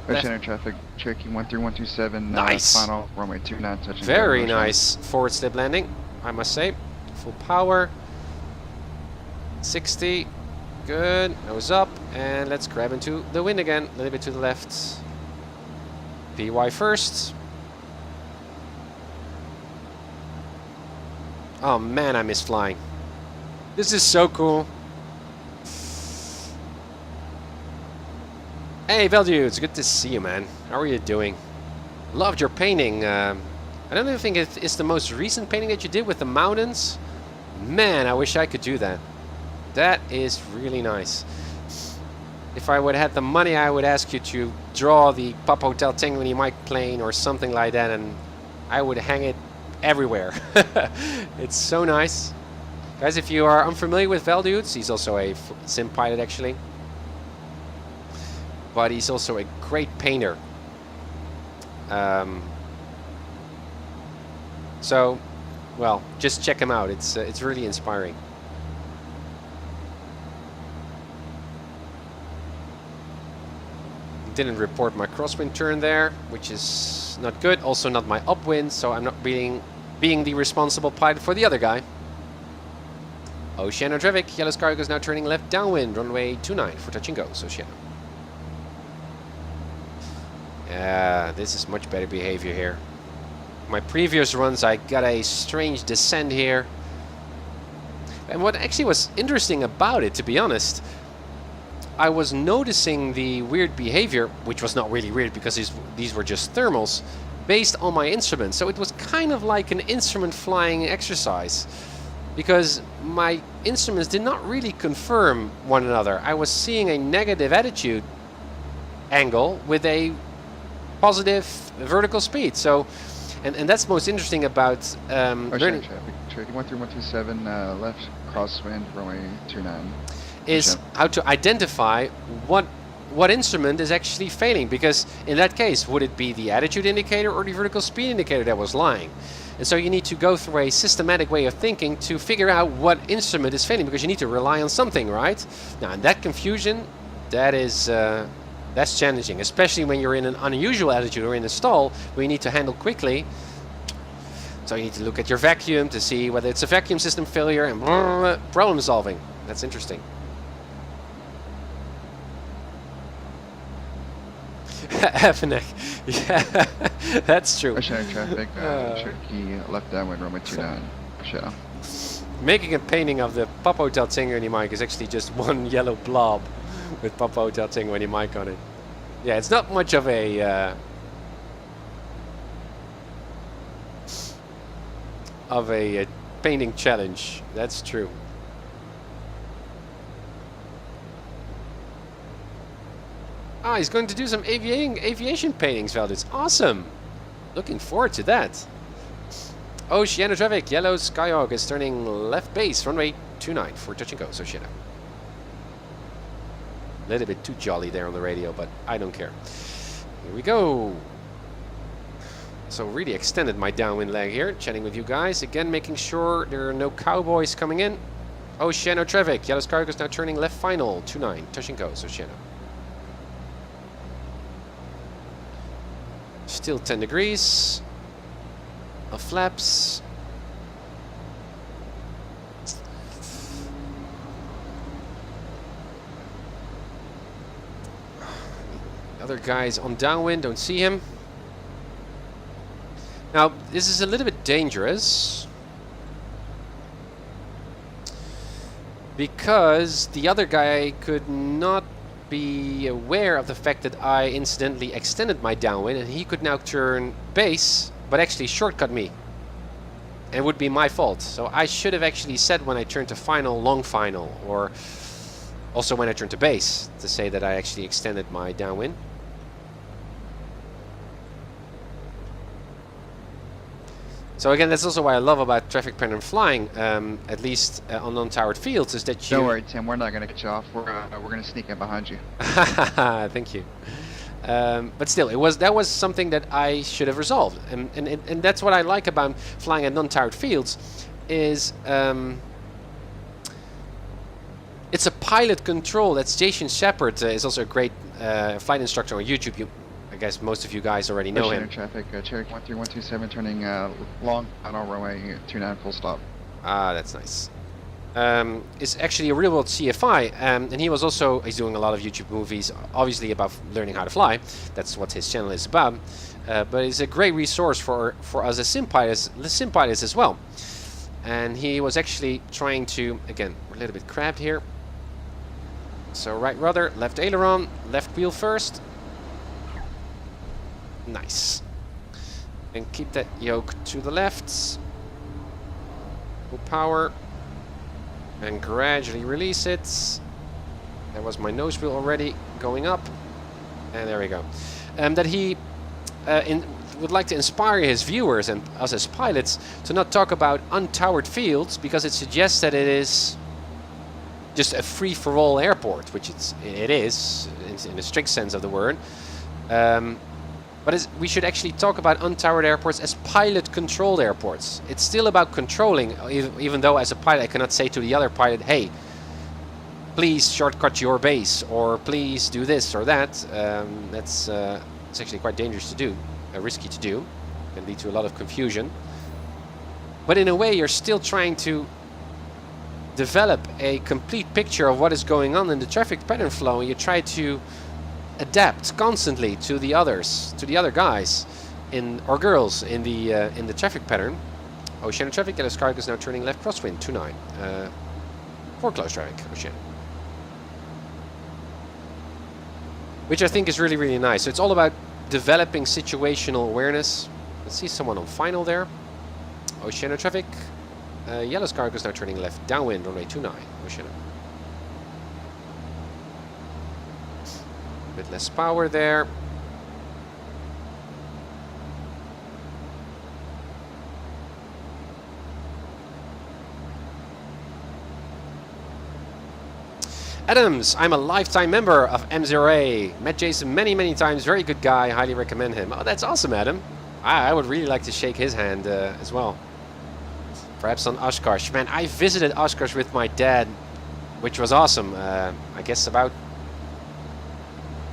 Oceano traffic, Cherokee 13127, nice. Final, runway 29, touching. Very nice forward slip landing, I must say. Full power. 60. Good. Nose up. And let's grab into the wind again. A little bit to the left. PY first. Oh man, I miss flying. This is so cool. Hey Valdu, it's good to see you, man. How are you doing? Loved your painting. I don't even think it's the most recent painting that you did with the mountains. Man, I wish I could do that. That is really nice. If I would have had the money, I would ask you to draw the Pop Hotel Tanguy Mike plane or something like that, and I would hang it everywhere. It's so nice. Guys, if you are unfamiliar with Valdudes, he's also a sim pilot actually. But he's also a great painter. So, well, just check him out. It's really inspiring. Didn't report my crosswind turn there, which is not good. Also not my upwind, so I'm not being the responsible pilot for the other guy. Oceano traffic. Yellow Sky is now turning left downwind, runway 29 for touch and go. Oceano. Yeah, this is much better behavior here. My previous runs, I got a strange descent here. And what actually was interesting about it, to be honest, I was noticing the weird behavior, which was not really weird because these were just thermals, based on my instrument. So it was kind of like an instrument flying exercise, because my instruments did not really confirm one another. I was seeing a negative attitude angle with a positive vertical speed. So, and that's most interesting about learning. Cherokee 13127, left crosswind, runway 29. Is how to identify what instrument is actually failing, because in that case, would it be the attitude indicator or the vertical speed indicator that was lying? And so you need to go through a systematic way of thinking to figure out what instrument is failing, because you need to rely on something, right? Now, in that confusion, that's challenging, especially when you're in an unusual attitude or in a stall where you need to handle quickly. So you need to look at your vacuum to see whether it's a vacuum system failure and problem solving. That's interesting. Avanek. Yeah, that's true. Oceano traffic, Cherokee left downwind, runway 29. Show. Making a painting of the Pop Hotel Tanguy Mike is actually just one yellow blob with Pop Hotel Tanguy Mike on it. Yeah, it's not much of a painting challenge. That's true. Ah, he's going to do some aviation paintings, Val. It's awesome. Looking forward to that. Oceano traffic. Yellow Skyhawk is turning left base, runway 29 for touch and go. Oceano. A little bit too jolly there on the radio, but I don't care. Here we go. So really extended my downwind leg here, chatting with you guys. Again, making sure there are no cowboys coming in. Oceano traffic. Yellow Skyhawk is now turning left final, 29, touch and go. Oceano. Still 10 degrees of flaps. Other guys on downwind, don't see him. Now, this is a little bit dangerous because the other guy could not be aware of the fact that I incidentally extended my downwind, and he could now turn base, but actually shortcut me. And it would be my fault. So I should have actually said when I turned to final, long final, or also when I turned to base, to say that I actually extended my downwind. So again, that's also what I love about traffic pattern flying, at least on non-towered fields, is that you... Don't worry, Tim. We're not going to cut you off. We're going to sneak in behind you. Thank you. But still, that was something that I should have resolved, and that's what I like about flying at non-towered fields, is it's a pilot control. That's Jason Shepard, is also a great flight instructor on YouTube. I guess most of you guys already know him. Traffic, Cherokee 13127 turning long final runway 29 full stop. Ah, that's nice. Is actually a real world CFI, and he's doing a lot of YouTube movies, obviously about learning how to fly. That's what his channel is about. But it's a great resource for us as sim pilots as well. And he was actually trying to, again, we're a little bit crabbed here. So right rudder, left aileron, left wheel first. Nice. And keep that yoke to the left. Full power. And gradually release it. That was my nose wheel already going up. And there we go. That he would like to inspire his viewers and us as pilots to not talk about untowered fields, because it suggests that it is just a free-for-all airport, which it is in a strict sense of the word. But we should actually talk about untowered airports as pilot-controlled airports. It's still about controlling, even though as a pilot I cannot say to the other pilot, hey, please shortcut your base, or please do this or that. It's actually quite dangerous to do, risky to do, can lead to a lot of confusion. But in a way you're still trying to develop a complete picture of what is going on in the traffic pattern flow, and you try to adapt constantly to the others, to the other guys or girls in the traffic pattern. Oceana traffic, yellow sky is now turning left crosswind 29 for close traffic, Oceana. Which I think is really, really nice. So it's all about developing situational awareness. Let's see someone on final there. Oceana traffic, yellow sky is now turning left downwind runway 29, Oceana. Bit less power there. Adams, I'm a lifetime member of M0A. Met Jason many, many times. Very good guy. Highly recommend him. Oh, that's awesome, Adam. I would really like to shake his hand as well. Perhaps on Oshkosh. Man, I visited Oshkosh with my dad, which was awesome. I guess about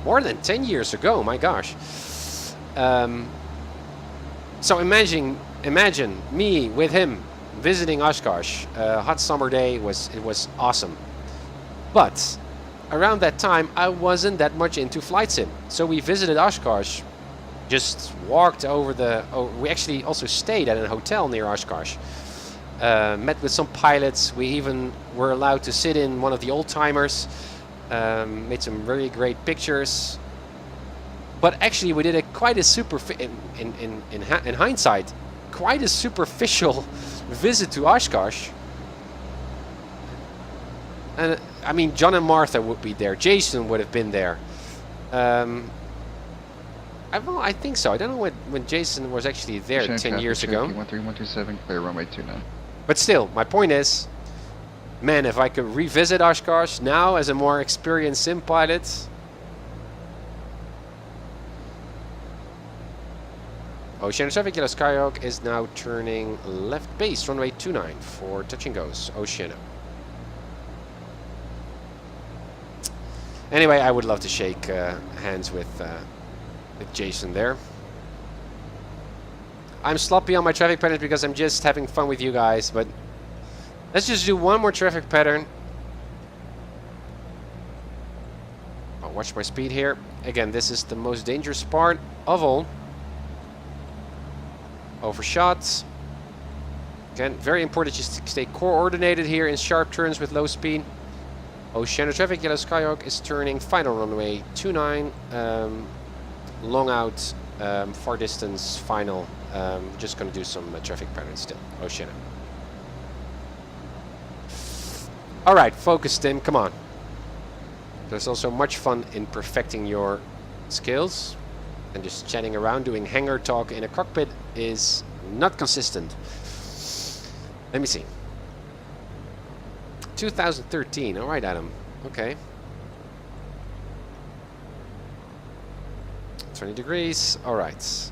more than 10 years ago, my gosh. So imagine me with him visiting Oshkosh. Hot summer day, it was awesome. But around that time, I wasn't that much into flight sim. So we visited Oshkosh, just walked over we actually also stayed at a hotel near Oshkosh. Met with some pilots. We even were allowed to sit in one of the old timers. Made some very great pictures, but actually we did in hindsight, quite a superficial visit to Oshkosh. And I mean, John and Martha would be there. Jason would have been there. I think so. I don't know when Jason was actually there 10 years ago. 13127 clear runway 29. But still, my point is, man, if I could revisit Oshkosh now as a more experienced sim pilot. Oceana traffic, yellow Skyhawk is now turning left base, runway 29 for touch and goes, Oceana. Anyway, I would love to shake hands with Jason there. I'm sloppy on my traffic patterns because I'm just having fun with you guys, but let's just do one more traffic pattern. I'll watch my speed here. Again, this is the most dangerous part of all. Overshot. Again, very important just to stay coordinated here in sharp turns with low speed. Oceano traffic, yellow Skyhawk is turning final runway 29. Long out, far distance, final. Just gonna do some traffic patterns still. Oceano. Alright, focus Tim, come on. There's also much fun in perfecting your skills. And just chatting around, doing hangar talk in a cockpit is not consistent. Let me see. 2013. All right, Adam. Okay. 20 degrees. All right.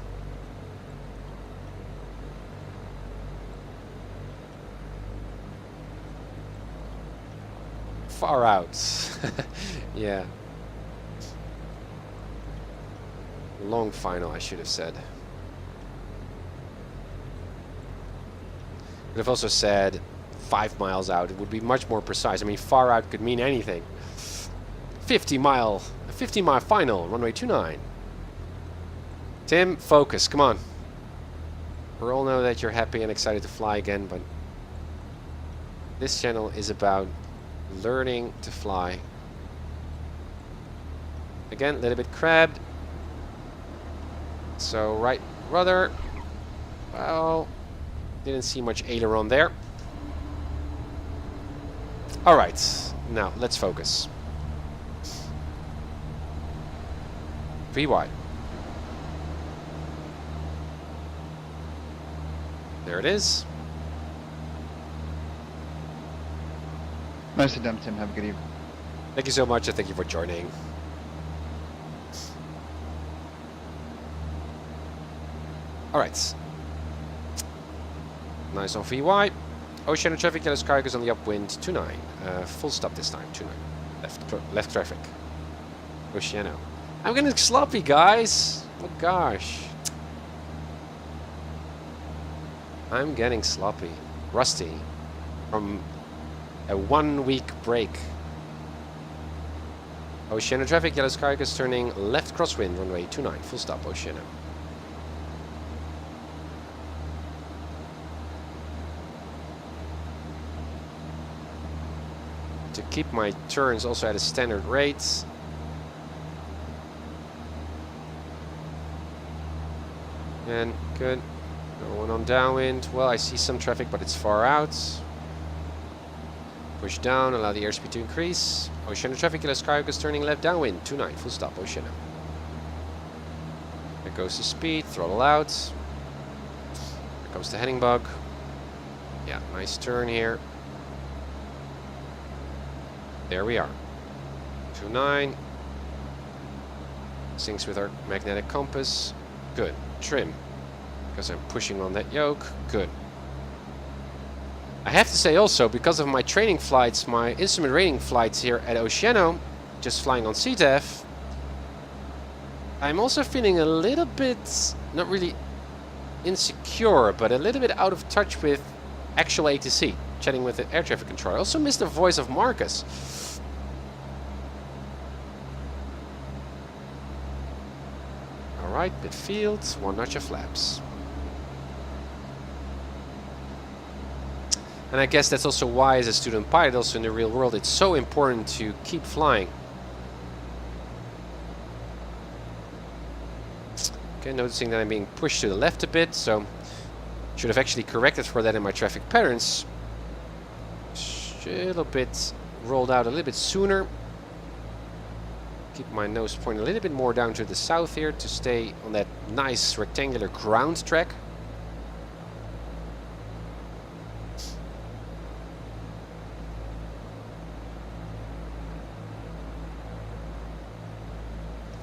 Far out. Yeah. Long final, I should have said. Could have also said 5 miles out. It would be much more precise. I mean, far out could mean anything. 50 mile final, runway 29. Tim, focus, come on. We all know that you're happy and excited to fly again, but this channel is about learning to fly. Again, a little bit crabbed. So right rudder, well, didn't see much aileron there. All right, now let's focus. VY. There it is. Nicely done, Tim. Have a good evening. Thank you so much, and thank you for joining. All right. Nice on VY. Oceano traffic, yellow Skyhawk is on the upwind, 29. Full stop this time, 29. Left traffic. Oceano. I'm getting sloppy, guys. Oh gosh. I'm getting sloppy. Rusty. From a 1 week break. Oceano traffic, yellow Skyhawk is turning left crosswind, runway 29. Full stop, Oceano. To keep my turns also at a standard rate. And good. Going on downwind. Well, I see some traffic, but it's far out. Push down, allow the airspeed to increase. Oceano traffic, yellow Skyhawk is turning left downwind, 29, full stop, Oceano. There goes the speed, throttle out. There comes the heading bug. Yeah, nice turn here. There we are. 29. Syncs with our magnetic compass. Good. Trim. Because I'm pushing on that yoke. Good. I have to say also, because of my training flights, my instrument rating flights here at Oceano, just flying on CTAF, I'm also feeling a little bit, not really insecure, but a little bit out of touch with actual ATC, chatting with the air traffic controller. I also missed the voice of Marcus. Alright, bit field, 1 notch of flaps. And I guess that's also why, as a student pilot, also in the real world, it's so important to keep flying. Okay, noticing that I'm being pushed to the left a bit, so should have actually corrected for that in my traffic patterns. A little bit rolled out a little bit sooner. Keep my nose pointing a little bit more down to the south here to stay on that nice rectangular ground track.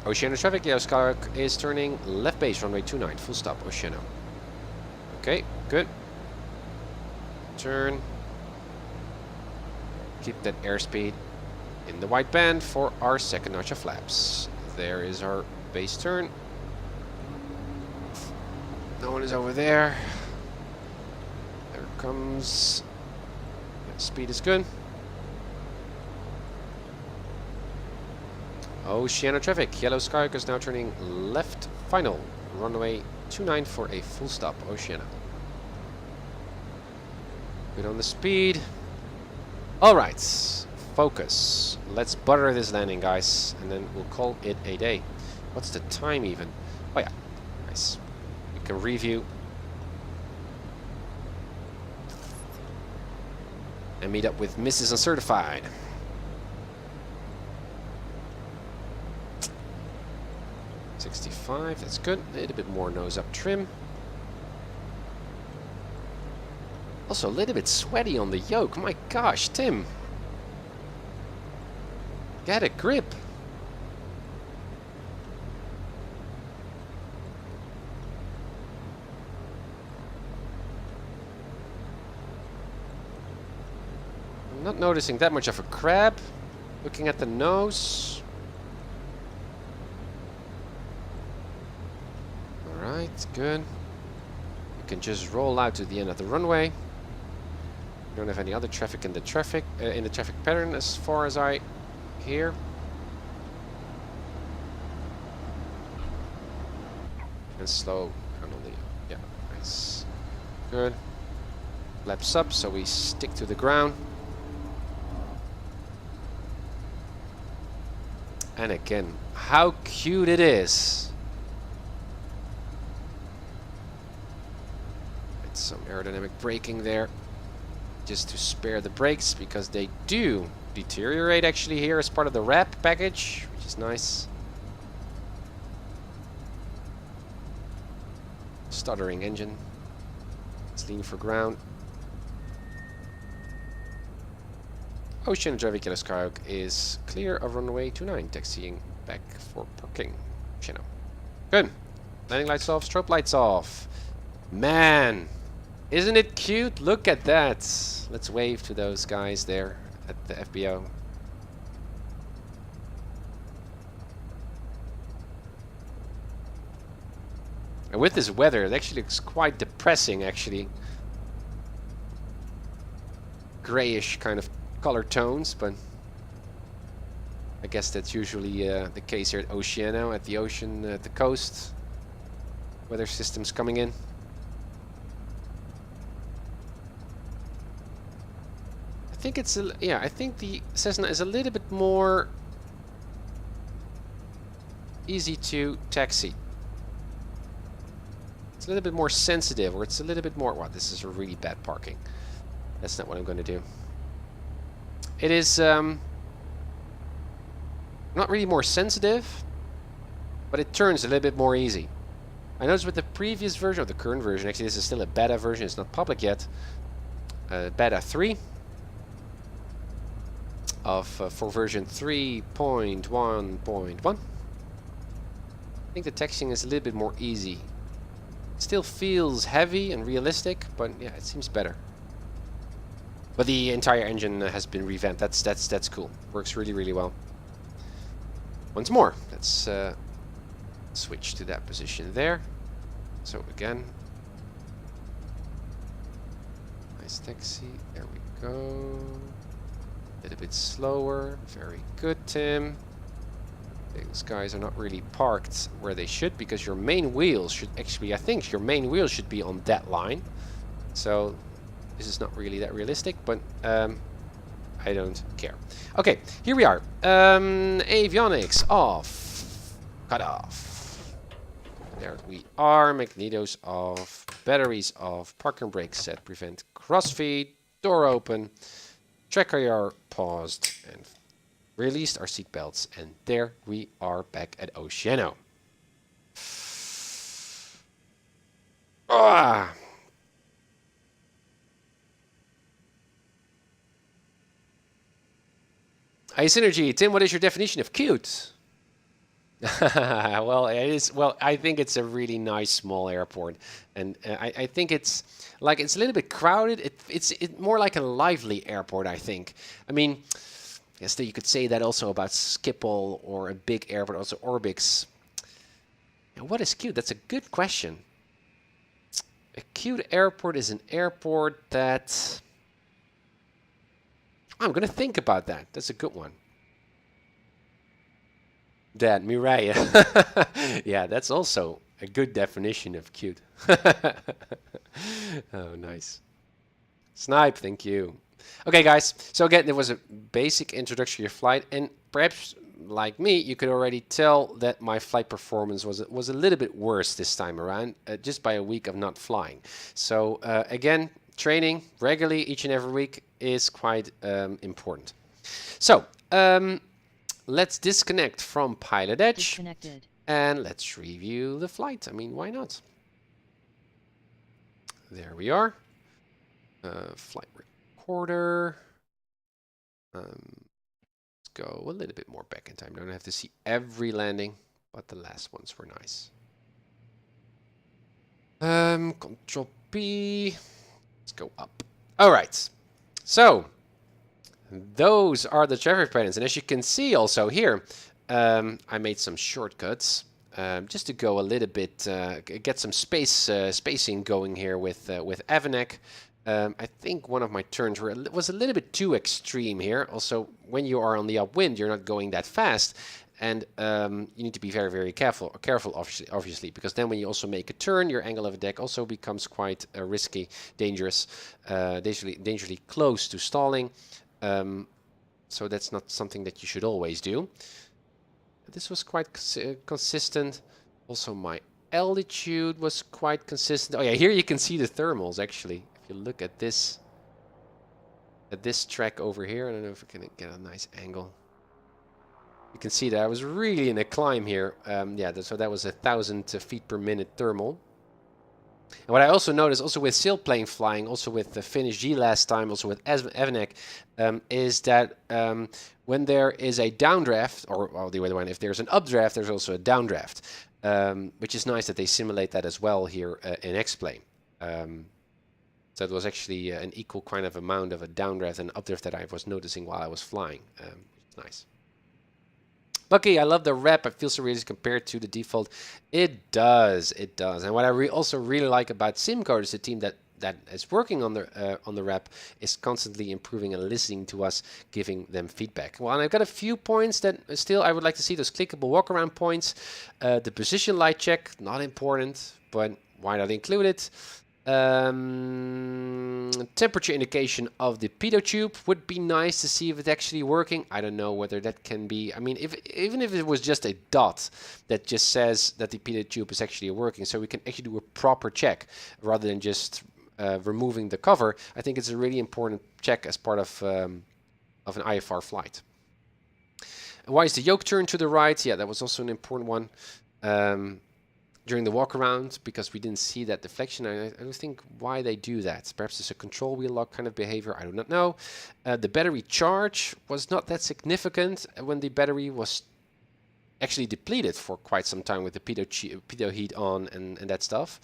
Oceano traffic, yellow Skyhawk is turning left base, runway 29, full stop, Oceano. Okay, good. Turn. Keep that airspeed in the white band for our second notch of flaps. There is our base turn. Now one is over there. There it comes. Yeah, speed is good. Oceano traffic. Yellow Skyhawk is now turning left final. Runway 29 for a full stop. Oceano. Good on the speed. Alright. Focus. Let's butter this landing, guys. And then we'll call it a day. What's the time even? Oh yeah. Nice. We can review. And meet up with Mrs. Uncertified. .65, that's good. A little bit more nose up trim. Also a little bit sweaty on the yoke. My gosh, Tim. Get a grip. I'm not noticing that much of a crab. Looking at the nose. Alright, good. You can just roll out to the end of the runway. You don't have any other traffic in the traffic pattern as far as I hear. And slow down on the yeah, nice. Good. Flaps up so we stick to the ground. And again, how cute it is. Some aerodynamic braking there just to spare the brakes because they do deteriorate actually here as part of the wrap package, which is nice. Stuttering engine. Let's lean for ground. Ocean traffic Yellow Skyhawk is clear of runway 29, taxiing back for parking. Channel. Good. Landing lights off, strobe lights off. Man! Isn't it cute? Look at that. Let's wave to those guys there at the FBO. And with this weather, it actually looks quite depressing, actually. Grayish kind of color tones, but I guess that's usually the case here at Oceano, at the ocean, at the coast. Weather systems coming in. I think it's yeah. I think the Cessna is a little bit more easy to taxi. It's a little bit more sensitive, or it's a little bit more. Wow, this is a really bad parking. That's not what I'm going to do. It is not really more sensitive, but it turns a little bit more easy. I noticed with the previous version, or the current version, actually this is still a beta version. It's not public yet. Beta 3. For version 3.1.1. I think the texturing is a little bit more easy. It still feels heavy and realistic, but yeah, it seems better. But the entire engine has been revamped. That's cool. Works really, really well. Once more, let's switch to that position there. So again, nice taxi. There we go. A little bit slower. Very good, Tim. These guys are not really parked where they should, because your main wheels should actually, I think your main wheels should be on that line. So this is not really that realistic, but I don't care. Okay, here we are. Avionics off. Cut off. There we are. Magnetos off. Batteries off. Parking brake set. Prevent crossfeed. Door open. Track IR paused and released our seatbelts, and there we are back at Oceano. Ah. Hey, Synergy, Tim, what is your definition of cute? Well, it is. Well, I think it's a really nice small airport, and I think it's like it's a little bit crowded. It's more like a lively airport, I think. I mean, yes, you could say that also about Schiphol or a big airport, also Orbix. And what is cute? That's a good question. A cute airport is an airport that... I'm going to think about that. That's a good one. That, Mireille. Yeah, that's also a good definition of cute. Oh, nice. Snipe, thank you. Okay, guys. So again, there was a basic introduction to your flight, and perhaps, like me, you could already tell that my flight performance was a little bit worse this time around, just by a week of not flying. So again, training regularly each and every week is quite important. So let's disconnect from PilotEdge and let's review the flight. I mean, why not? There we are. Flight recorder. Let's go a little bit more back in time. Don't have to see every landing, but the last ones were nice. Control P. Let's go up. All right. So those are the traffic patterns, and as you can see also here, I made some shortcuts just to go a little bit, get some spacing going here with Avanek. I think one of my turns was a little bit too extreme here. Also, when you are on the upwind, you're not going that fast, and you need to be very, very careful, obviously, because then when you also make a turn, your angle of attack also becomes quite risky, dangerous, dangerously close to stalling. So that's not something that you should always do. This was quite consistent. Also, my altitude was quite consistent. Oh yeah, here you can see the thermals actually. If you look at this track over here, I don't know if I can get a nice angle. You can see that I was really in a climb here. Yeah, so that was 1,000 feet per minute thermal. And what I also noticed, also with sailplane flying, also with the Finnish G last time, also with Avanek, is that when there is a downdraft, or well, the other one, if there's an updraft, there's also a downdraft, which is nice that they simulate that as well here in X-Plane. So it was actually an equal kind of amount of a downdraft and updraft that I was noticing while I was flying. It's nice. Lucky, I love the rep. It feels so realistic compared to the default. It does, it does. And what I also really like about Simcoders, the team that is working on the rep, is constantly improving and listening to us, giving them feedback. Well, and I've got a few points that still I would like to see, those clickable walk-around points. The position light check, not important, but why not include it? Temperature indication of the pitot tube would be nice to see if it's actually working. I don't know whether that can be, I mean, even if it was just a dot that just says that the pitot tube is actually working, so we can actually do a proper check rather than just removing the cover. I think it's a really important check as part of an IFR flight. Why is the yoke turned to the right? Yeah, that was also an important one. During the walk around, because we didn't see that deflection. I don't think why they do that. Perhaps it's a control wheel lock kind of behavior. I do not know. The battery charge was not that significant when the battery was actually depleted for quite some time with the pitot heat on and that stuff.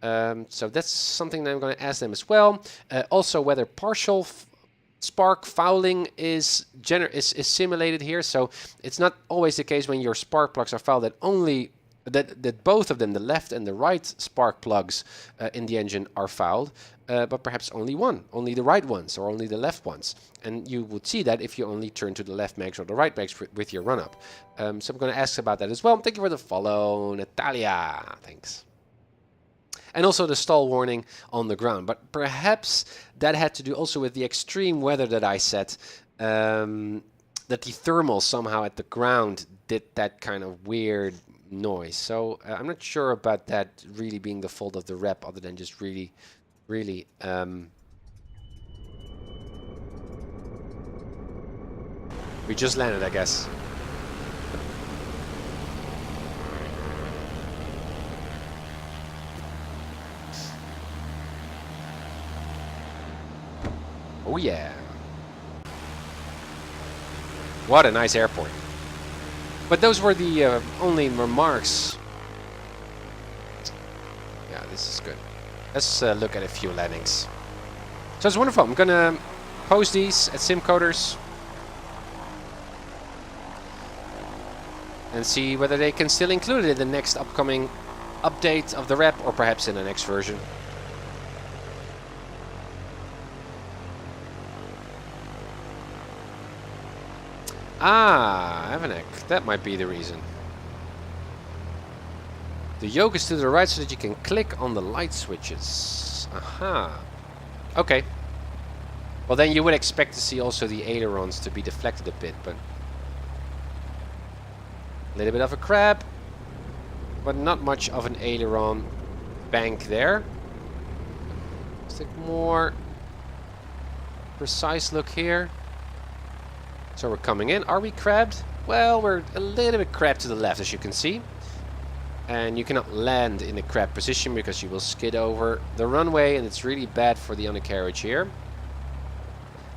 So that's something that I'm going to ask them as well. Also, whether partial spark fouling is simulated here. So it's not always the case when your spark plugs are fouled that only that both of them, the left and the right spark plugs in the engine, are fouled, but perhaps only the right ones or only the left ones. And you would see that if you only turn to the left mags or the right mags with your run-up. So I'm going to ask about that as well. Thank you for the follow, Natalia. Thanks. And also the stall warning on the ground. But perhaps that had to do also with the extreme weather that I set, that the thermal somehow at the ground did that kind of weird noise. So I'm not sure about that really being the fault of the rep, other than just really we just landed, I guess. Oh yeah, what a nice airport. But those were the only remarks. Yeah, this is good. Let's look at a few landings. So it's wonderful. I'm gonna post these at Simcoders and see whether they can still include it in the next upcoming update of the rep, or perhaps in the next version. Ah, Avanek. That might be the reason. The yoke is to the right so that you can click on the light switches. Aha. Okay. Well, then you would expect to see also the ailerons to be deflected a bit, but... a little bit of a crab, but not much of an aileron bank there. Let's take more precise look here. So we're coming in. Are we crabbed? Well, we're a little bit crabbed to the left, as you can see. And you cannot land in the crab position because you will skid over the runway, and it's really bad for the undercarriage here.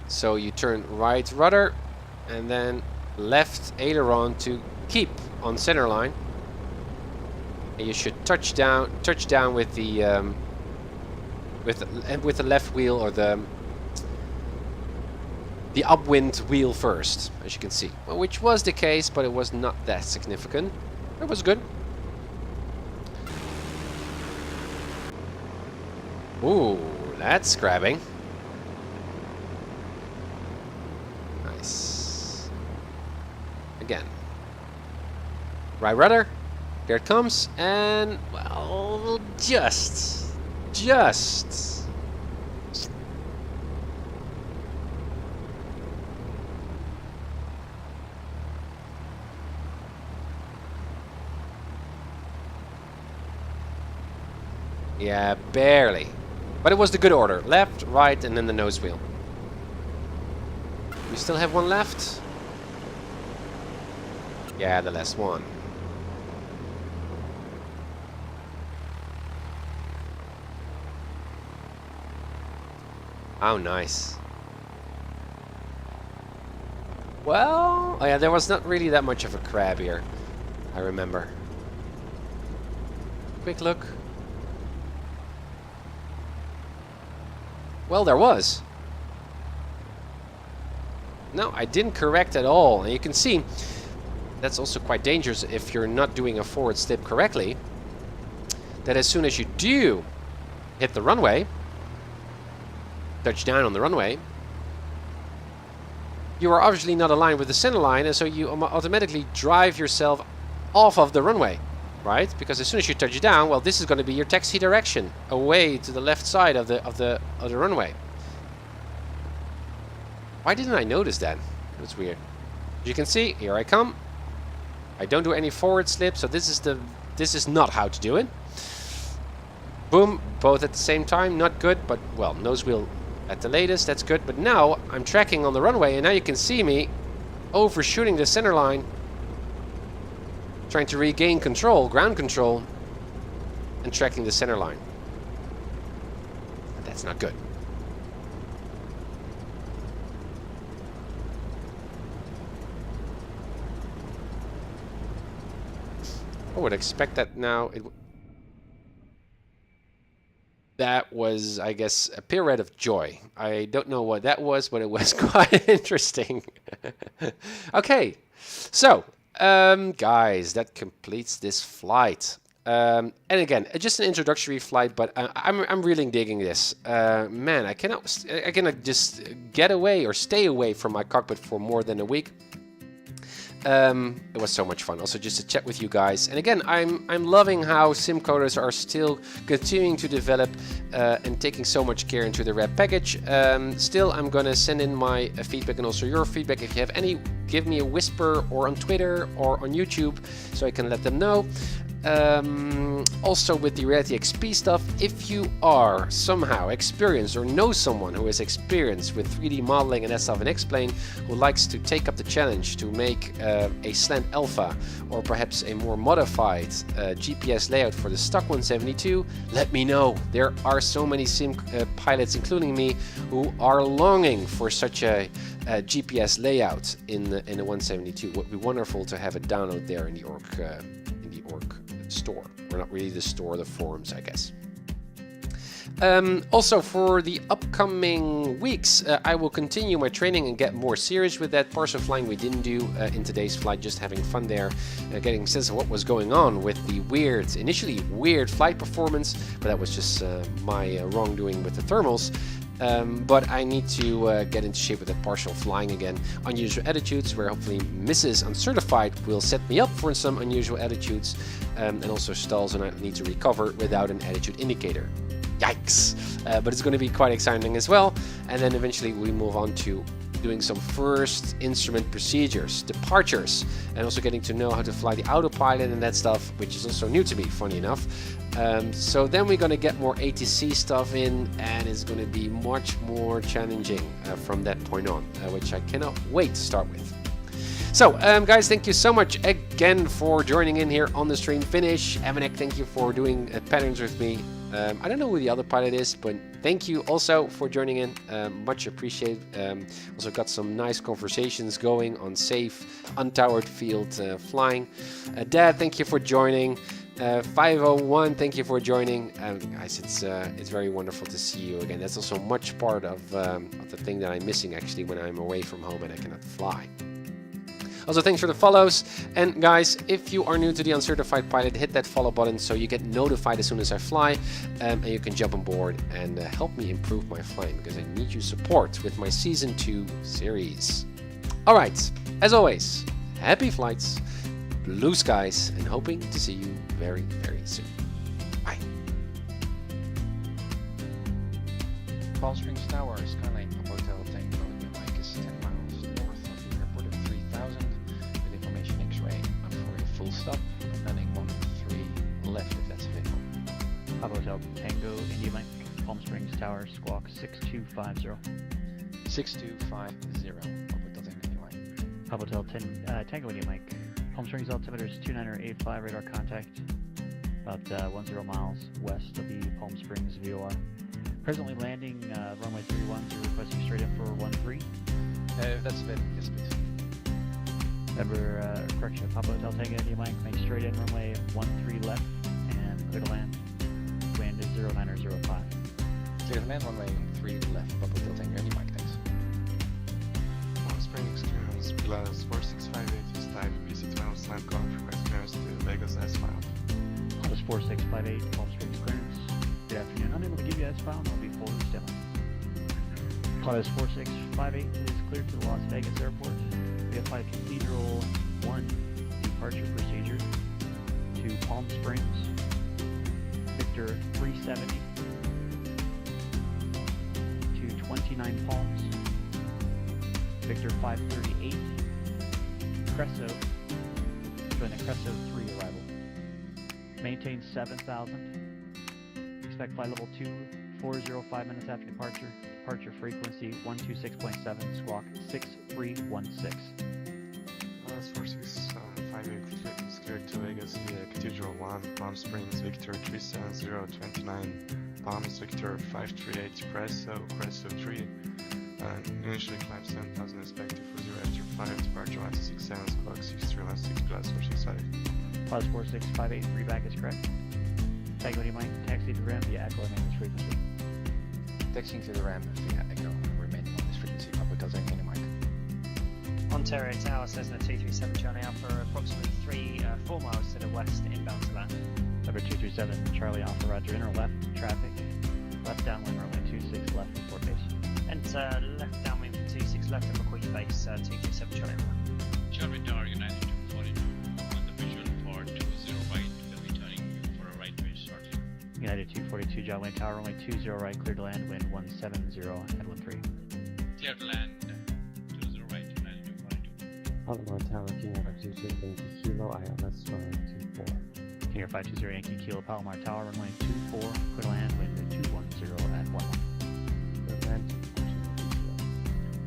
So you turn right rudder and then left aileron to keep on center line. And you should touch down with the left wheel, or the upwind wheel first, as you can see. Well, which was the case, but it was not that significant. It was good. Ooh, that's grabbing. Nice. Again. Right rudder. There it comes. And, well, just. Yeah, barely. But it was the good order. Left, right, and then the nose wheel. We still have one left. Yeah, the last one. Oh, nice. Well, oh yeah, there was not really that much of a crab here, I remember. Quick look. Well, there was. No, I didn't correct at all. And you can see that's also quite dangerous if you're not doing a forward slip correctly. That as soon as you do hit the runway, touch down on the runway, you are obviously not aligned with the center line, and so you automatically drive yourself off of the runway, right? Because as soon as you touch down, well, this is going to be your taxi direction away to the left side of the runway. Why didn't I notice that? That's weird. As you can see, here I come. I don't do any forward slip, so this is not how to do it. Boom, both at the same time, not good, but well, nose wheel at the latest, that's good. But now I'm tracking on the runway, and now you can see me overshooting the center line, trying to regain control, ground control, and tracking the center line. That's not good. I would expect that now. That was, I guess, a pirouette of joy. I don't know what that was, but it was quite interesting. Okay, so guys, that completes this flight. And again, just an introductory flight, but I'm really digging this. Man, I cannot just get away or stay away from my cockpit for more than a week. It was so much fun also just to chat with you guys, and again, I'm loving how Simcoders are still continuing to develop and taking so much care into the red package. Still, I'm gonna send in my feedback and also your feedback. If you have any, give me a whisper or on Twitter or on YouTube so I can let them know. Also with the Reality XP stuff, if you are somehow experienced or know someone who is experienced with 3D modeling and that stuff and X-Plane, who likes to take up the challenge to make a slant alpha or perhaps a more modified GPS layout for the stock 172, let me know. There are so many sim pilots, including me, who are longing for such a GPS layout in the 172. It would be wonderful to have it download there in the org store, or not really the store, the forums, I guess. Also, for the upcoming weeks, I will continue my training and get more serious with that. Partial flying we didn't do in today's flight, just having fun there, getting a sense of what was going on with the initially weird flight performance, but that was just my wrongdoing with the thermals. But I need to get into shape with that partial flying again. Unusual attitudes, where hopefully Mrs. Uncertified will set me up for some unusual attitudes, and also stalls, and I need to recover without an attitude indicator. Yikes! But it's going to be quite exciting as well. And then eventually we move on to doing some first instrument procedures, departures, and also getting to know how to fly the autopilot and that stuff, which is also new to me, funny enough. So then we're going to get more ATC stuff in, and it's going to be much more challenging from that point on, which I cannot wait to start with. So, guys, thank you so much again for joining in here on the stream finish. Emanek, thank you for doing patterns with me. I don't know who the other pilot is, but thank you also for joining in. Much appreciated. Also got some nice conversations going on safe, untowered field flying. Dad, thank you for joining. 501, thank you for joining. Guys, it's very wonderful to see you again. That's also much part of the thing that I'm missing actually when I'm away from home and I cannot fly. Also, thanks for the follows. And guys, if you are new to the Uncertified Pilot, hit that follow button so you get notified as soon as I fly, and you can jump on board and help me improve my flying, because I need your support with my Season 2 series. All right, as always, happy flights, blue skies, and hoping to see you very, very soon. Bye. Palm Springs Tower, Skyline Hotel Tango, your mic is 10 miles north of the airport at 3000 with information X-ray for a full stop, landing 13 left if that's available. Papa Hotel Tango, India Mike, Palm Springs Tower, Squawk 6250. 6250, Papa Hotel Tango, India Mike. Papa Hotel Tango, India Mike, Palm Springs altimeter is 2985, radar contact, about 10 miles west of the Palm Springs VOR. Presently landing runway 31, so requesting straight in for 13. If that's available, yes please. Remember, correction, Papa Hotel Tango, India Mike, make straight in runway 13 left and clear to land. Wind is 0905. Clear to land, runway 13 left, Papa Hotel Tango, India Mike, thanks. Palm Springs clearance, Pilatus 4658 is type BC12 slam call request clearance to Vegas S-file. Pilatus 4658, Palm Springs clearance. Good afternoon. Unable to give you S-file, and I'll be fully standby. Pilatus 4658 is cleared to the Las Vegas airport. We have flight Cathedral 1 departure procedure to Palm Springs, Victor 370 to 29 Palms, Victor 538, Cresso, join the Cresso 3 arrival. Maintain 7,000. Expect flight level 240 5 minutes after departure. Departure frequency 126.7, squawk 6316. Pilatus 4658 is cleared to Vegas via Cathedral 1, Palm Springs, Victor 370, 29 Palms, Victor 538, Cresso 3. Initially climb 7,000, expected for 0 after 5, departure 167, squawk 63 last 6 plus 465. Pilatus 4658, readback is correct. Tango India Mike, taxi to ramp via Echo maintenance frequency. Taxiing to the ramp via Echo, remaining on this frequency, Papa Hotel Tango, India Mike. Ontario Tower says the 237 Charlie Alpha approximately 4 miles to the west inbound to land. Number 237 Charlie Alpha, roger, inner left traffic. Left downwind runway 26 left report base. Enter left downwind 26 left and McCoy base 237 Charlie Alpha. Charlie Tower United 242 on the visual for 20 right, will be turning for a right base shortly. United 242 John Wayne Tower, runway 20 right, clear to land, wind 170 at 13. Clear to land 20 right, United 242. Palomar Tower, King Air 520 Yankee Kilo, ILS 524. King Air 520 Yankee Kilo, Palomar Tower, runway 24, clear to land, wind 210 at 11. Clear land,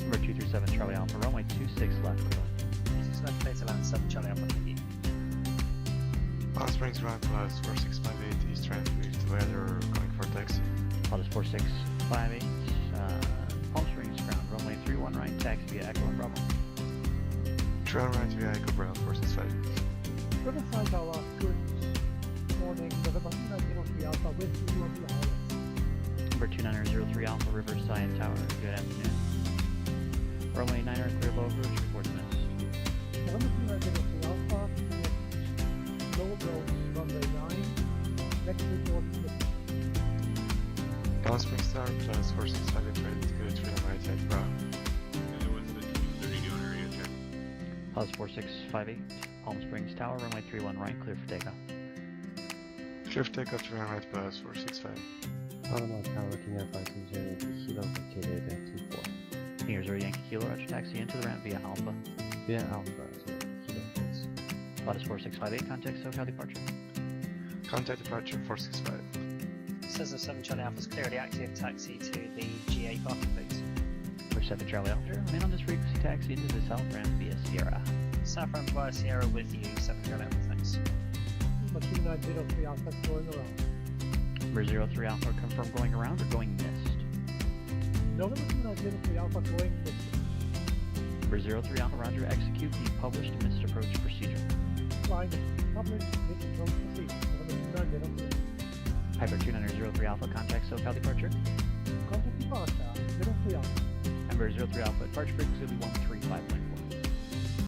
Number 237 Charlie Alpha, runway 26 left, clear to land. 26 left, clear to land 7 Charlie Alpha, thank you. Palm Springs ground Pilatus 4658 east traffic to weather going for taxi. Pilatus 4658, Palm Springs ground, runway 31 right, taxi via Echo and Bravo. Trail right via Echo Brown 465. Riverside Tower, good morning, November 2903 Alpha with you on the ILS. Number 2903 Alpha, Riverside Tower, good afternoon. Runway 9 clear low approach, report to miss. November 2903 Alpha, low approach, runway 9, next report to miss. Palm Springs Tower plus 465 ready to go 3 on right side bra. And it was the 230 on area check. Pause 4658, Palm Springs Tower, runway 31 right, clear for takeoff. Clear for takeoff 3 on right plus 465. Panama Tower, King Air 520 Yankee Kilo located at 24. King Air 0 Yankee Kilo, roger, taxi into the ramp via Alpha. Via Alpha, 0 Kilo, please. Lotus 4658, contact SoCal departure. Contact departure 465. Says the 7 Charlie Alpha's clear the active taxi to the GA parking, please. Push 7 Charlie Alpha, remain on this frequency taxi into the south ramp via Sierra. South ramp via Sierra with you, 7 Charlie Alpha, thanks. Lima 2903 Alpha going around. Number 03 Alpha, confirm going around or going missed. November 2903 Alpha going missed. Number 03 Alpha, roger, execute the published missed approach procedure. Flying public missed approach procedure. November 2903. Piper 2903 Alpha, contact SoCal departure. Contact departure 03 Alpha. Number 03 Alpha, departure frequency will be 135 wind.